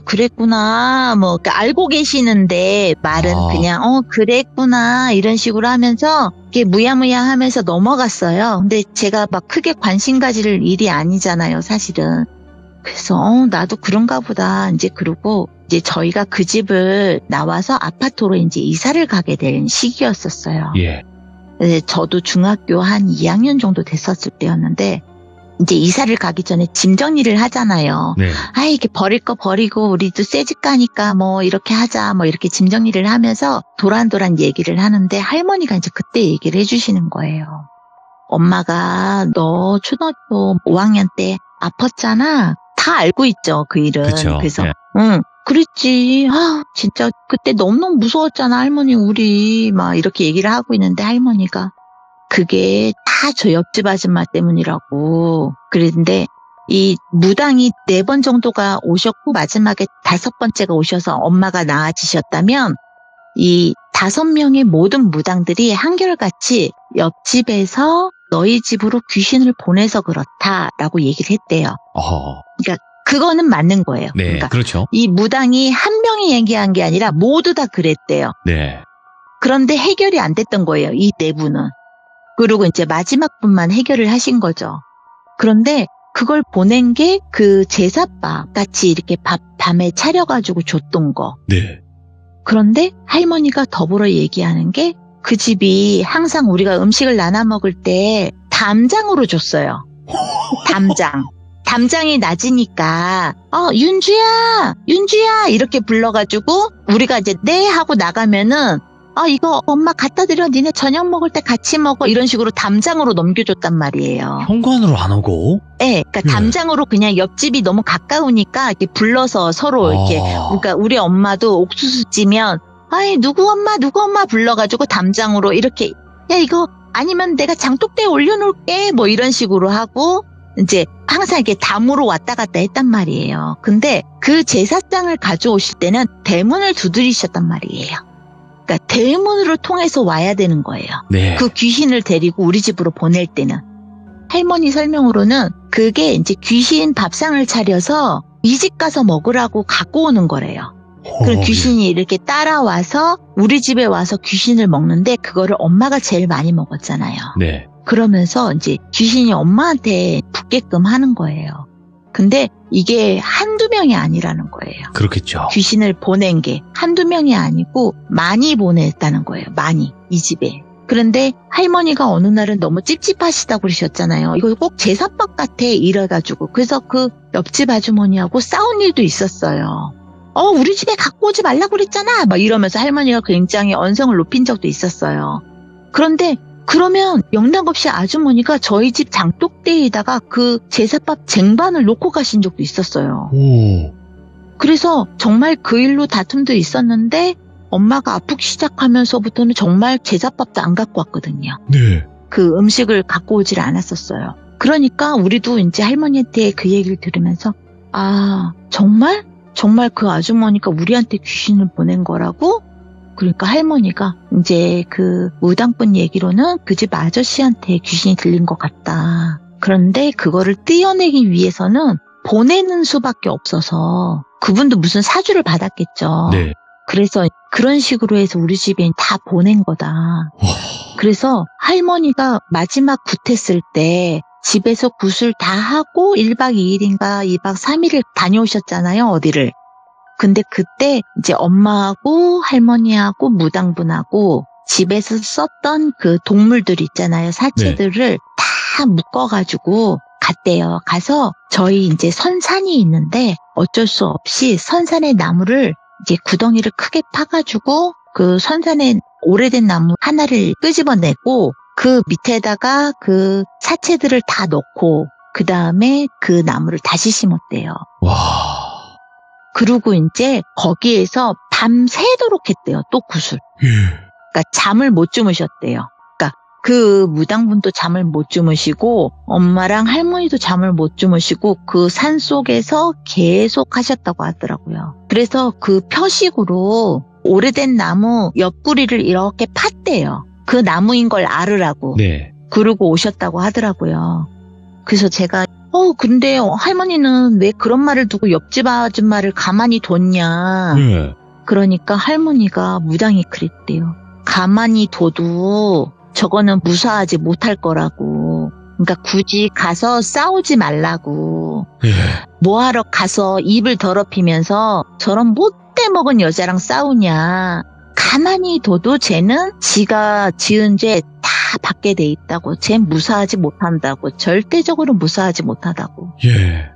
S2: 그랬구나. 뭐 그러니까 알고 계시는데 말은 그냥 그랬구나 이런 식으로 하면서 이렇게 무야무야 하면서 넘어갔어요. 근데 제가 막 크게 관심 가질 일이 아니잖아요, 사실은. 그래서 나도 그런가 보다. 이제 그러고 이제 저희가 그 집을 나와서 아파트로 이제 이사를 가게 된 시기였었어요.
S3: 예.
S2: 저도 중학교 한 2학년 정도 됐었을 때였는데 이제 이사를 가기 전에 짐 정리를 하잖아요.
S3: 네.
S2: 이렇게 버릴 거 버리고 우리도 새 집 가니까 뭐 이렇게 하자 뭐 이렇게 짐 정리를 하면서 도란도란 얘기를 하는데 할머니가 이제 그때 얘기를 해주시는 거예요. 엄마가 너 초등학교 5학년 때 아팠잖아. 다 알고 있죠, 그 일은.
S3: 그쵸.
S2: 그래서
S3: 예.
S2: 그랬지. 진짜 그때 너무너무 무서웠잖아, 할머니 우리. 막 이렇게 얘기를 하고 있는데 할머니가 그게 다 저 옆집 아줌마 때문이라고. 그랬는데 이 무당이 4번 정도가 오셨고 마지막에 5번째가 오셔서 엄마가 나아지셨다면 이 5명의 모든 무당들이 한결같이 옆집에서 너희 집으로 귀신을 보내서 그렇다라고 얘기를 했대요. 그러니까 그거는 맞는 거예요.
S1: 네,
S2: 그러니까
S1: 그렇죠.
S2: 이 무당이 한 명이 얘기한 게 아니라 모두 다 그랬대요.
S1: 네.
S2: 그런데 해결이 안 됐던 거예요. 이 4분은. 그리고 이제 마지막 분만 해결을 하신 거죠. 그런데 그걸 보낸 게 그 제사밥 같이 이렇게 밥 밤에 차려가지고 줬던 거.
S3: 네.
S2: 그런데 할머니가 더불어 얘기하는 게 그 집이 항상 우리가 음식을 나눠 먹을 때 담장으로 줬어요. 담장. 담장이 낮으니까 윤주야 이렇게 불러가지고 우리가 이제 네 하고 나가면은 이거 엄마 갖다 드려 니네 저녁 먹을 때 같이 먹어 이런 식으로 담장으로 넘겨줬단 말이에요.
S3: 현관으로 안 오고?
S2: 네, 그러니까 담장으로 그냥 옆집이 너무 가까우니까 이렇게 불러서 서로 이렇게 그러니까 우리 엄마도 옥수수 찌면 누구 엄마 불러가지고 담장으로 이렇게 야 이거 아니면 내가 장독대에 올려놓을게 뭐 이런 식으로 하고 이제 항상 이렇게 담으로 왔다 갔다 했단 말이에요. 근데 그 제사장을 가져오실 때는 대문을 두드리셨단 말이에요. 그러니까 대문으로 통해서 와야 되는 거예요.
S1: 네.
S2: 그 귀신을 데리고 우리 집으로 보낼 때는. 할머니 설명으로는 그게 이제 귀신 밥상을 차려서 이 집 가서 먹으라고 갖고 오는 거래요. 그럼 귀신이 이렇게 따라와서 우리 집에 와서 귀신을 먹는데 그거를 엄마가 제일 많이 먹었잖아요.
S1: 네.
S2: 그러면서 이제 귀신이 엄마한테 붙게끔 하는 거예요. 근데 이게 한두 명이 아니라는 거예요.
S1: 그렇겠죠.
S2: 귀신을 보낸 게 한두 명이 아니고 많이 보냈다는 거예요. 많이. 이 집에. 그런데 할머니가 어느 날은 너무 찝찝하시다고 그러셨잖아요. 이거 꼭 제사밥 같아 이래가지고. 그래서 그 옆집 아주머니하고 싸운 일도 있었어요. 우리 집에 갖고 오지 말라고 그랬잖아. 막 이러면서 할머니가 굉장히 언성을 높인 적도 있었어요. 그런데 그러면 영락없이 아주머니가 저희 집 장독대에다가 그 제사밥 쟁반을 놓고 가신 적도 있었어요.
S3: 오.
S2: 그래서 정말 그 일로 다툼도 있었는데 엄마가 아프기 시작하면서부터는 정말 제사밥도 안 갖고 왔거든요.
S3: 네.
S2: 그 음식을 갖고 오질 않았었어요. 그러니까 우리도 이제 할머니한테 그 얘기를 들으면서 정말 그 아주머니가 우리한테 귀신을 보낸 거라고? 그러니까 할머니가 이제 그 무당분 얘기로는 그 집 아저씨한테 귀신이 들린 것 같다. 그런데 그거를 떼어내기 위해서는 보내는 수밖에 없어서 그분도 무슨 사주를 받았겠죠.
S1: 네.
S2: 그래서 그런 식으로 해서 우리 집에 다 보낸 거다.
S3: 와.
S2: 그래서 할머니가 마지막 굿했을 때 집에서 굿을 다 하고 1박 2일인가 2박 3일을 다녀오셨잖아요, 어디를. 근데 그때 이제 엄마하고 할머니하고 무당분하고 집에서 썼던 그 동물들 있잖아요, 사체들을 다 묶어가지고 갔대요. 가서 저희 이제 선산이 있는데 어쩔 수 없이 선산의 나무를 이제 구덩이를 크게 파가지고 그 선산의 오래된 나무 하나를 끄집어내고 그 밑에다가 그 사체들을 다 넣고 그 다음에 그 나무를 다시 심었대요.
S1: 와.
S2: 그리고 이제 거기에서 밤새도록 했대요. 또 굿을. 그러니까 잠을 못 주무셨대요. 그러니까 그 무당분도 잠을 못 주무시고 엄마랑 할머니도 잠을 못 주무시고 그 산 속에서 계속 하셨다고 하더라고요. 그래서 그 표식으로 오래된 나무 옆구리를 이렇게 팠대요. 그 나무인 걸 알으라고.
S1: 네.
S2: 그러고 오셨다고 하더라고요. 그래서 제가 근데 할머니는 왜 그런 말을 두고 옆집 아줌마를 가만히 뒀냐.
S1: 네.
S2: 그러니까 할머니가 무당이 그랬대요. 가만히 둬도 저거는 무사하지 못할 거라고. 그러니까 굳이 가서 싸우지 말라고.
S1: 예.
S2: 뭐하러 가서 입을 더럽히면서 저런 못돼 먹은 여자랑 싸우냐. 가만히 둬도 쟤는 지가 지은 죄 다 받게 돼 있다고. 쟤 무사하지 못한다고. 절대적으로 무사하지 못하다고.
S1: 예.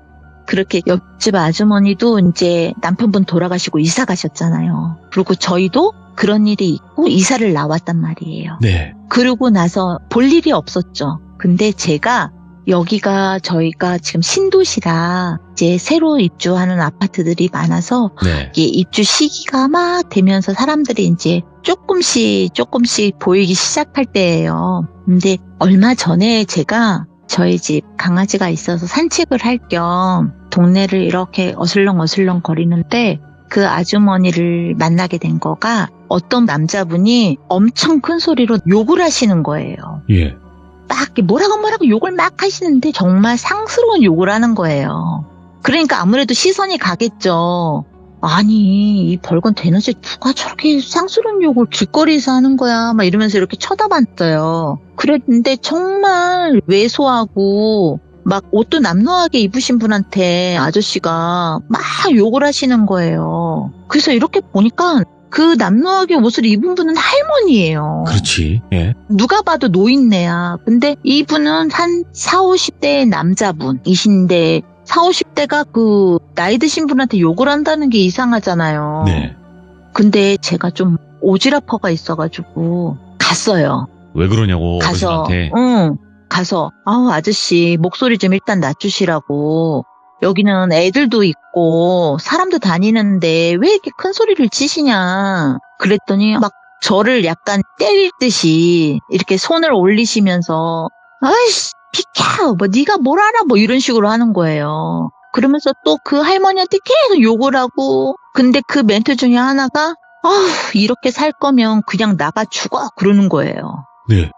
S2: 그렇게 옆집 아주머니도 이제 남편분 돌아가시고 이사 가셨잖아요. 그리고 저희도 그런 일이 있고 이사를 나왔단 말이에요.
S1: 네.
S2: 그러고 나서 볼 일이 없었죠. 근데 제가 여기가 저희가 지금 신도시라 이제 새로 입주하는 아파트들이 많아서
S1: 네.
S2: 이게 입주 시기가 막 되면서 사람들이 이제 조금씩 보이기 시작할 때예요. 근데 얼마 전에 제가 저희 집 강아지가 있어서 산책을 할 겸 동네를 이렇게 어슬렁 거리는데 그 아주머니를 만나게 된 거가 어떤 남자분이 엄청 큰 소리로 욕을 하시는 거예요.
S1: 예.
S2: 막 이렇게 뭐라고 욕을 막 하시는데 정말 상스러운 욕을 하는 거예요. 그러니까 아무래도 시선이 가겠죠. 아니 이 벌건 대낮에 누가 저렇게 상스러운 욕을 길거리에서 하는 거야 막 이러면서 이렇게 쳐다봤어요. 그랬는데 정말 왜소하고 막 옷도 남루하게 입으신 분한테 아저씨가 막 욕을 하시는 거예요. 그래서 이렇게 보니까 그 남루하게 옷을 입은 분은 할머니예요.
S1: 그렇지. 예.
S2: 누가 봐도 노인네야. 근데 이분은 한 40, 50대의 남자분이신데 40, 50대가 그 나이 드신 분한테 욕을 한다는 게 이상하잖아요.
S1: 네.
S2: 근데 제가 좀 오지랖퍼가 있어가지고 갔어요.
S1: 왜 그러냐고
S2: 가서
S1: 어르신한테.
S2: 가서 아저씨 목소리 좀 일단 낮추시라고. 여기는 애들도 있고 사람도 다니는데 왜 이렇게 큰 소리를 치시냐. 그랬더니 막 저를 약간 때릴 듯이 이렇게 손을 올리시면서 아이씨 비켜 뭐 네가 뭘 알아 뭐 이런 식으로 하는 거예요. 그러면서 또 그 할머니한테 계속 욕을 하고 근데 그 멘트 중에 하나가 이렇게 살 거면 그냥 나가 죽어 그러는 거예요.
S3: 네.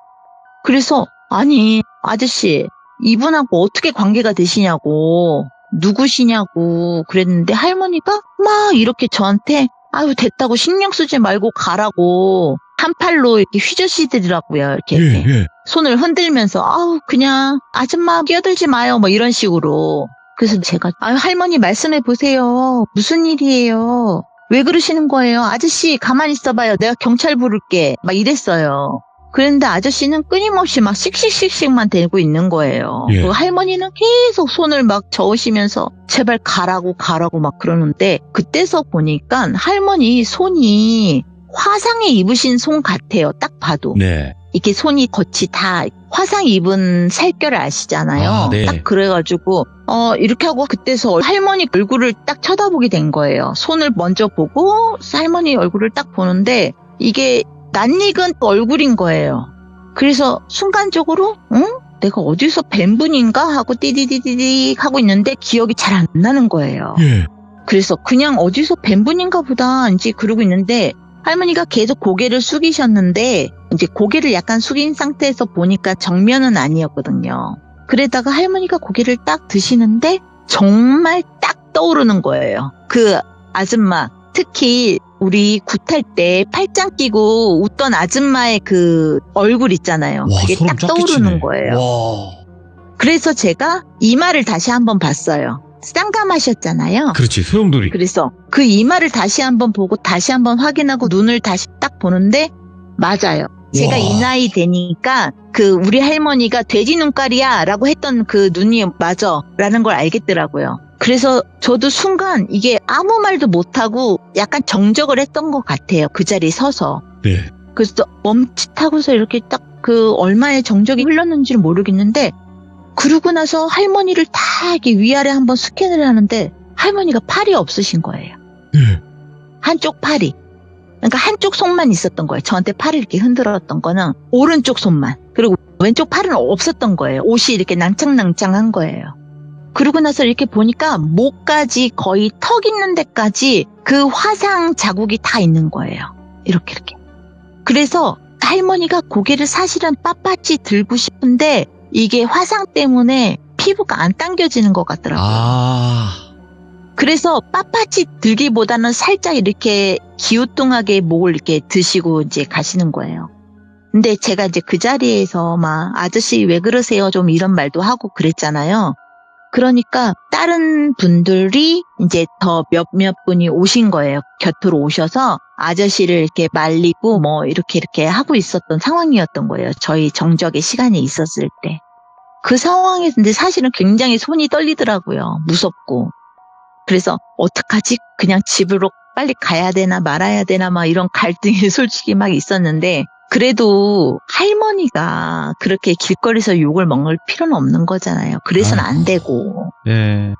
S2: 그래서 아니 아저씨 이분하고 어떻게 관계가 되시냐고 누구시냐고 그랬는데 할머니가 막 이렇게 저한테 아유 됐다고 신경 쓰지 말고 가라고 한 팔로 이렇게 휘저시더라고요. 이렇게,
S3: 예,
S2: 이렇게
S3: 예.
S2: 손을 흔들면서 아우 그냥 아줌마 끼어들지 마요 뭐 이런 식으로. 그래서 제가 아유 할머니 말씀해 보세요. 무슨 일이에요? 왜 그러시는 거예요? 아저씨 가만히 있어봐요. 내가 경찰 부를게. 막 이랬어요. 그런데 아저씨는 끊임없이 막 씩씩씩씩만 대고 있는 거예요.
S3: 예.
S2: 그 할머니는 계속 손을 막 저으시면서 제발 가라고 막 그러는데 그때서 보니까 할머니 손이 화상에 입으신 손 같아요. 딱 봐도.
S1: 네.
S2: 이렇게 손이 겉이 다 화상 입은 살결을 아시잖아요.
S1: 아, 네.
S2: 딱 그래가지고 이렇게 하고 그때서 할머니 얼굴을 딱 쳐다보게 된 거예요. 손을 먼저 보고 할머니 얼굴을 딱 보는데 이게 낯익은 얼굴인 거예요. 그래서 순간적으로 내가 어디서 뵌 분인가 하고 띠디디디디 하고 있는데 기억이 잘 안 나는 거예요.
S3: 예.
S2: 그래서 그냥 어디서 뵌 분인가 보다 이제 그러고 있는데 할머니가 계속 고개를 숙이셨는데 이제 고개를 약간 숙인 상태에서 보니까 정면은 아니었거든요. 그러다가 할머니가 고개를 딱 드시는데 정말 딱 떠오르는 거예요. 그 아줌마 특히 우리 굿할 때 팔짱 끼고 웃던 아줌마의 그 얼굴 있잖아요.
S3: 와,
S2: 그게
S3: 소름
S2: 딱
S3: 쫙 끼치네.
S2: 떠오르는 거예요.
S3: 와.
S2: 그래서 제가 이마를 다시 한번 봤어요. 쌍감하셨잖아요.
S3: 그렇지, 소용돌이.
S2: 그래서 그 이마를 다시 한번 보고 다시 한번 확인하고 눈을 다시 딱 보는데 맞아요. 제가
S3: 와.
S2: 이 나이 되니까 그 우리 할머니가 돼지 눈깔이야 라고 했던 그 눈이 맞아 라는 걸 알겠더라고요. 그래서 저도 순간 이게 아무 말도 못하고 약간 정적을 했던 것 같아요. 그 자리에 서서.
S3: 네.
S2: 그래서 멈칫하고서 이렇게 딱 그 얼마의 정적이 흘렀는지는 모르겠는데 그러고 나서 할머니를 다 이렇게 위아래 한번 스캔을 하는데 할머니가 팔이 없으신 거예요.
S3: 네.
S2: 한쪽 팔이. 그러니까 한쪽 손만 있었던 거예요. 저한테 팔을 이렇게 흔들었던 거는 오른쪽 손만. 그리고 왼쪽 팔은 없었던 거예요. 옷이 이렇게 낭창낭창한 거예요. 그러고 나서 이렇게 보니까 목까지 거의 턱 있는 데까지 그 화상 자국이 다 있는 거예요. 이렇게. 그래서 할머니가 고개를 사실은 빳빳이 들고 싶은데 이게 화상 때문에 피부가 안 당겨지는 것 같더라고요.
S1: 아.
S2: 그래서 빳빳이 들기보다는 살짝 이렇게 기우뚱하게 목을 이렇게 드시고 이제 가시는 거예요. 근데 제가 이제 그 자리에서 막 아저씨 왜 그러세요? 좀 이런 말도 하고 그랬잖아요. 그러니까 다른 분들이 이제 더 몇몇 분이 오신 거예요. 곁으로 오셔서 아저씨를 이렇게 말리고 뭐 이렇게 하고 있었던 상황이었던 거예요. 저희 정적의 시간이 있었을 때. 그 상황에서 근데 사실은 굉장히 손이 떨리더라고요. 무섭고. 그래서 어떡하지? 그냥 집으로 빨리 가야 되나 말아야 되나 막 이런 갈등이 솔직히 막 있었는데 그래도 할머니가 그렇게 길거리에서 욕을 먹을 필요는 없는 거잖아요. 그래서는 안 되고.
S1: 예.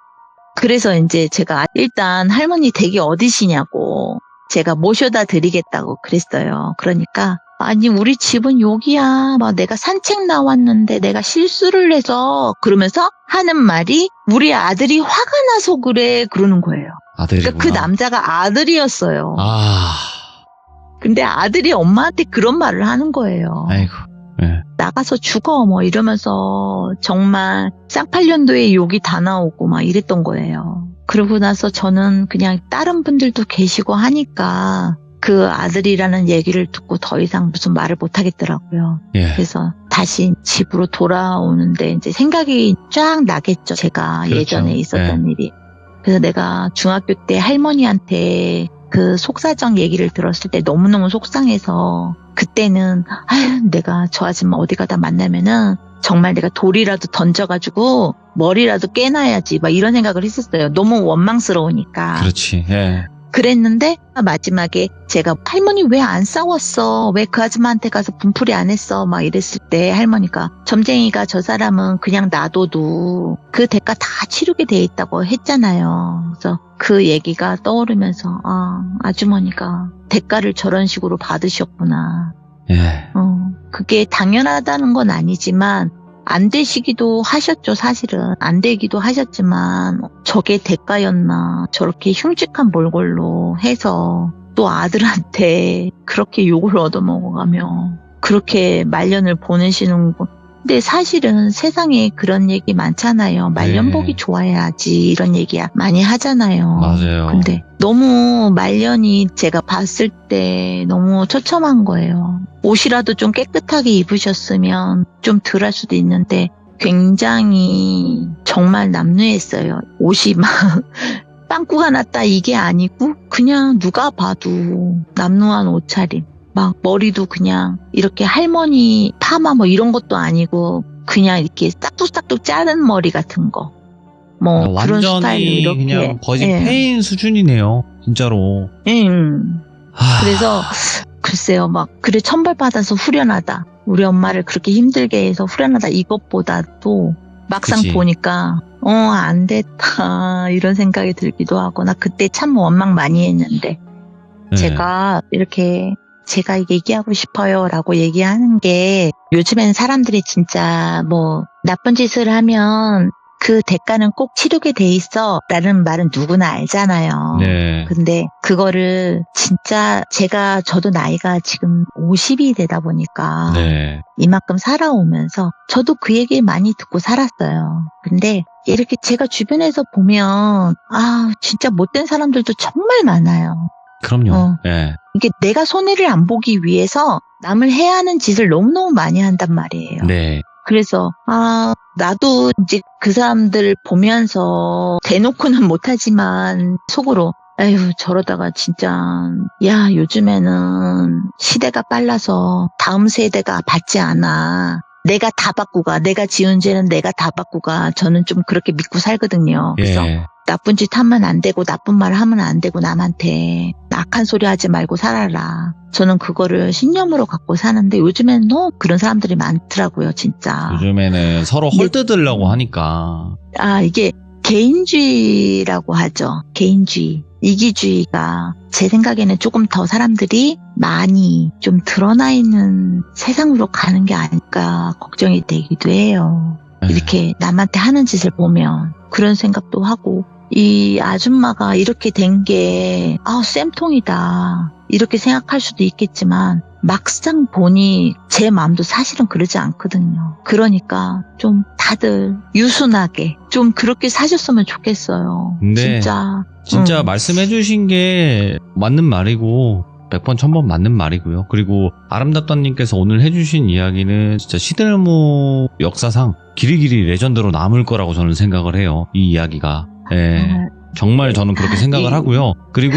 S2: 그래서 이제 제가 일단 할머니 댁이 어디시냐고 제가 모셔다 드리겠다고 그랬어요. 그러니까 아니 우리 집은 여기야. 막 내가 산책 나왔는데 내가 실수를 해서 그러면서 하는 말이 우리 아들이 화가 나서 그래 그러는 거예요.
S1: 아들이구나.
S2: 그러니까 그 남자가 아들이었어요.
S1: 아.
S2: 근데 아들이 엄마한테 그런 말을 하는 거예요.
S1: 아이고. 예.
S2: 나가서 죽어 뭐 이러면서 정말 쌍팔년도에 욕이 다 나오고 막 이랬던 거예요. 그러고 나서 저는 그냥 다른 분들도 계시고 하니까 그 아들이라는 얘기를 듣고 더 이상 무슨 말을 못 하겠더라고요.
S1: 예.
S2: 그래서 다시 집으로 돌아오는데 이제 생각이 쫙 나겠죠. 제가
S1: 그렇죠.
S2: 예전에 있었던 일이. 그래서 내가 중학교 때 할머니한테 그 속사정 얘기를 들었을 때 너무너무 속상해서 그때는 아유 내가 저 아줌마 어디 가다 만나면은 정말 내가 돌이라도 던져가지고 머리라도 깨놔야지 막 이런 생각을 했었어요. 너무 원망스러우니까.
S1: 그렇지. 예.
S2: 그랬는데 마지막에 제가 할머니 왜 안 싸웠어? 왜 그 아줌마한테 가서 분풀이 안 했어? 막 이랬을 때 할머니가 점쟁이가 저 사람은 그냥 놔둬도 그 대가 다 치르게 돼 있다고 했잖아요. 그래서 그 얘기가 떠오르면서 아주머니가 대가를 저런 식으로 받으셨구나.
S1: 예.
S2: 그게 당연하다는 건 아니지만 안 되시기도 하셨죠. 사실은 안 되기도 하셨지만 저게 대가였나 저렇게 흉측한 몰골로 해서 또 또 아들한테 그렇게 욕을 얻어먹어가며 그렇게 말년을 보내시는 거. 근데 사실은 세상에 그런 얘기 많잖아요. 말년
S1: 네.
S2: 보기 좋아야지 이런 얘기 많이 하잖아요.
S1: 맞아요.
S2: 근데 너무 말년이 제가 봤을 때 너무 처참한 거예요. 옷이라도 좀 깨끗하게 입으셨으면 좀 덜 할 수도 있는데 굉장히 정말 남루했어요. 옷이 막 빵꾸가 났다 이게 아니고 그냥 누가 봐도 남루한 옷차림. 막 머리도 그냥 이렇게 할머니 파마 뭐 이런 것도 아니고 그냥 이렇게 싹둑싹둑 자른 머리 같은 거. 뭐 그런 스타일로
S1: 완전히
S2: 이렇게.
S1: 그냥 거의
S2: 예.
S1: 페인 수준이네요. 진짜로.
S2: 그래서 글쎄요 막 그래 천벌 받아서 후련하다. 우리 엄마를 그렇게 힘들게 해서 후련하다 이것보다도 막상
S1: 그치.
S2: 보니까 안 됐다 이런 생각이 들기도 하고 나 그때 참 원망 많이 했는데
S1: 네.
S2: 제가 얘기하고 싶어요 라고 얘기하는 게 요즘엔 사람들이 진짜 뭐 나쁜 짓을 하면 그 대가는 꼭 치르게 돼 있어 라는 말은 누구나 알잖아요.
S1: 네.
S2: 근데 그거를 진짜 저도 나이가 지금 50이 되다 보니까
S1: 네.
S2: 이만큼 살아오면서 저도 그 얘기 많이 듣고 살았어요. 근데 이렇게 제가 주변에서 보면 진짜 못된 사람들도 정말 많아요.
S1: 그럼요. 네.
S2: 이게 내가 손해를 안 보기 위해서 남을 해야 하는 짓을 너무너무 많이 한단 말이에요.
S1: 네.
S2: 그래서 나도 이제 그 사람들 보면서 대놓고는 못하지만 속으로 에휴 저러다가 진짜 야 요즘에는 시대가 빨라서 다음 세대가 받지 않아. 내가 다 받고 가. 내가 지은 죄는 내가 다 받고 가. 저는 좀 그렇게 믿고 살거든요. 그래서
S1: 예.
S2: 나쁜 짓 하면 안 되고 나쁜 말 하면 안 되고 남한테 악한 소리 하지 말고 살아라. 저는 그거를 신념으로 갖고 사는데 요즘에는 너무 그런 사람들이 많더라고요, 진짜.
S1: 요즘에는 서로 헐뜯으려고 하니까.
S2: 이게 개인주의라고 하죠. 개인주의. 이기주의가 제 생각에는 조금 더 사람들이 많이 좀 드러나 있는 세상으로 가는 게 아닐까 걱정이 되기도 해요.
S1: 예.
S2: 이렇게 남한테 하는 짓을 보면 그런 생각도 하고 이 아줌마가 이렇게 된 게 쌤통이다 이렇게 생각할 수도 있겠지만 막상 보니 제 마음도 사실은 그러지 않거든요. 그러니까 좀 다들 유순하게 좀 그렇게 사셨으면 좋겠어요.
S1: 근데 진짜 말씀해 주신 게 맞는 말이고 100번 1000번 맞는 말이고요. 그리고 아름답다님께서 오늘 해주신 이야기는 진짜 시들무 역사상 길이길이 레전드로 남을 거라고 저는 생각을 해요. 이 이야기가. 예. 정말 저는 그렇게 생각을 하고요. 그리고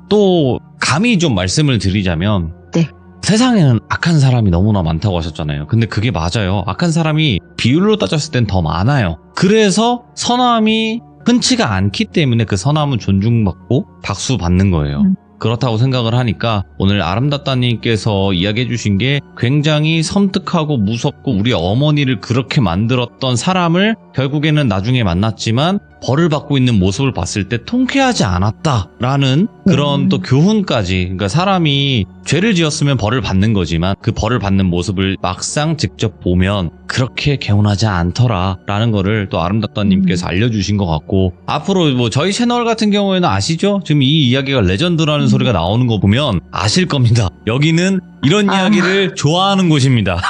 S1: 또 감히 좀 말씀을 드리자면
S2: 네.
S1: 세상에는 악한 사람이 너무나 많다고 하셨잖아요. 근데 그게 맞아요. 악한 사람이 비율로 따졌을 땐 더 많아요. 그래서 선함이 흔치가 않기 때문에 그 선함은 존중받고 박수 받는 거예요. 그렇다고 생각을 하니까 오늘 아름답다님께서 이야기해 주신 게 굉장히 섬뜩하고 무섭고 우리 어머니를 그렇게 만들었던 사람을 결국에는 나중에 만났지만 벌을 받고 있는 모습을 봤을 때 통쾌하지 않았다라는 그런 또 교훈까지. 그러니까 사람이 죄를 지었으면 벌을 받는 거지만 그 벌을 받는 모습을 막상 직접 보면 그렇게 개운하지 않더라라는 거를 또 아름답다님께서 알려주신 것 같고, 앞으로 뭐 저희 채널 같은 경우에는 아시죠? 지금 이 이야기가 레전드라는 소리가 나오는 거 보면 아실 겁니다. 여기는 이런 이야기를 좋아하는 곳입니다.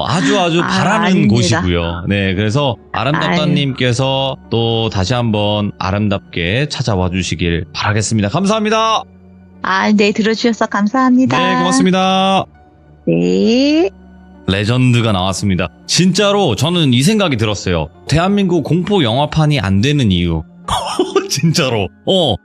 S1: 아주 바라는
S2: 아닙니다.
S1: 곳이고요. 네, 그래서 아름답다님께서 또 다시 한번 아름답게 찾아와 주시길 바라겠습니다. 감사합니다.
S2: 네, 들어주셔서 감사합니다.
S1: 네, 고맙습니다.
S2: 네.
S1: 레전드가 나왔습니다. 진짜로 저는 이 생각이 들었어요. 대한민국 공포 영화판이 안 되는 이유. 진짜로.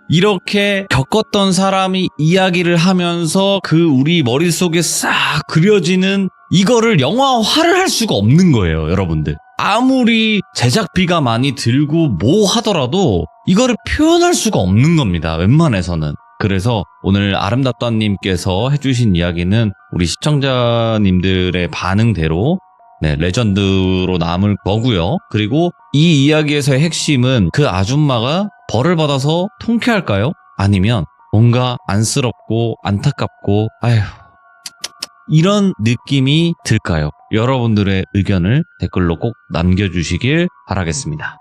S1: 이렇게 겪었던 사람이 이야기를 하면서 그 우리 머릿속에 싹 그려지는 이거를 영화화를 할 수가 없는 거예요, 여러분들. 아무리 제작비가 많이 들고 뭐 하더라도 이거를 표현할 수가 없는 겁니다, 웬만해서는. 그래서 오늘 아름답다님께서 해주신 이야기는 우리 시청자님들의 반응대로 레전드로 남을 거고요. 그리고 이 이야기에서의 핵심은 그 아줌마가 벌을 받아서 통쾌할까요? 아니면 뭔가 안쓰럽고 안타깝고 이런 느낌이 들까요? 여러분들의 의견을 댓글로 꼭 남겨주시길 바라겠습니다.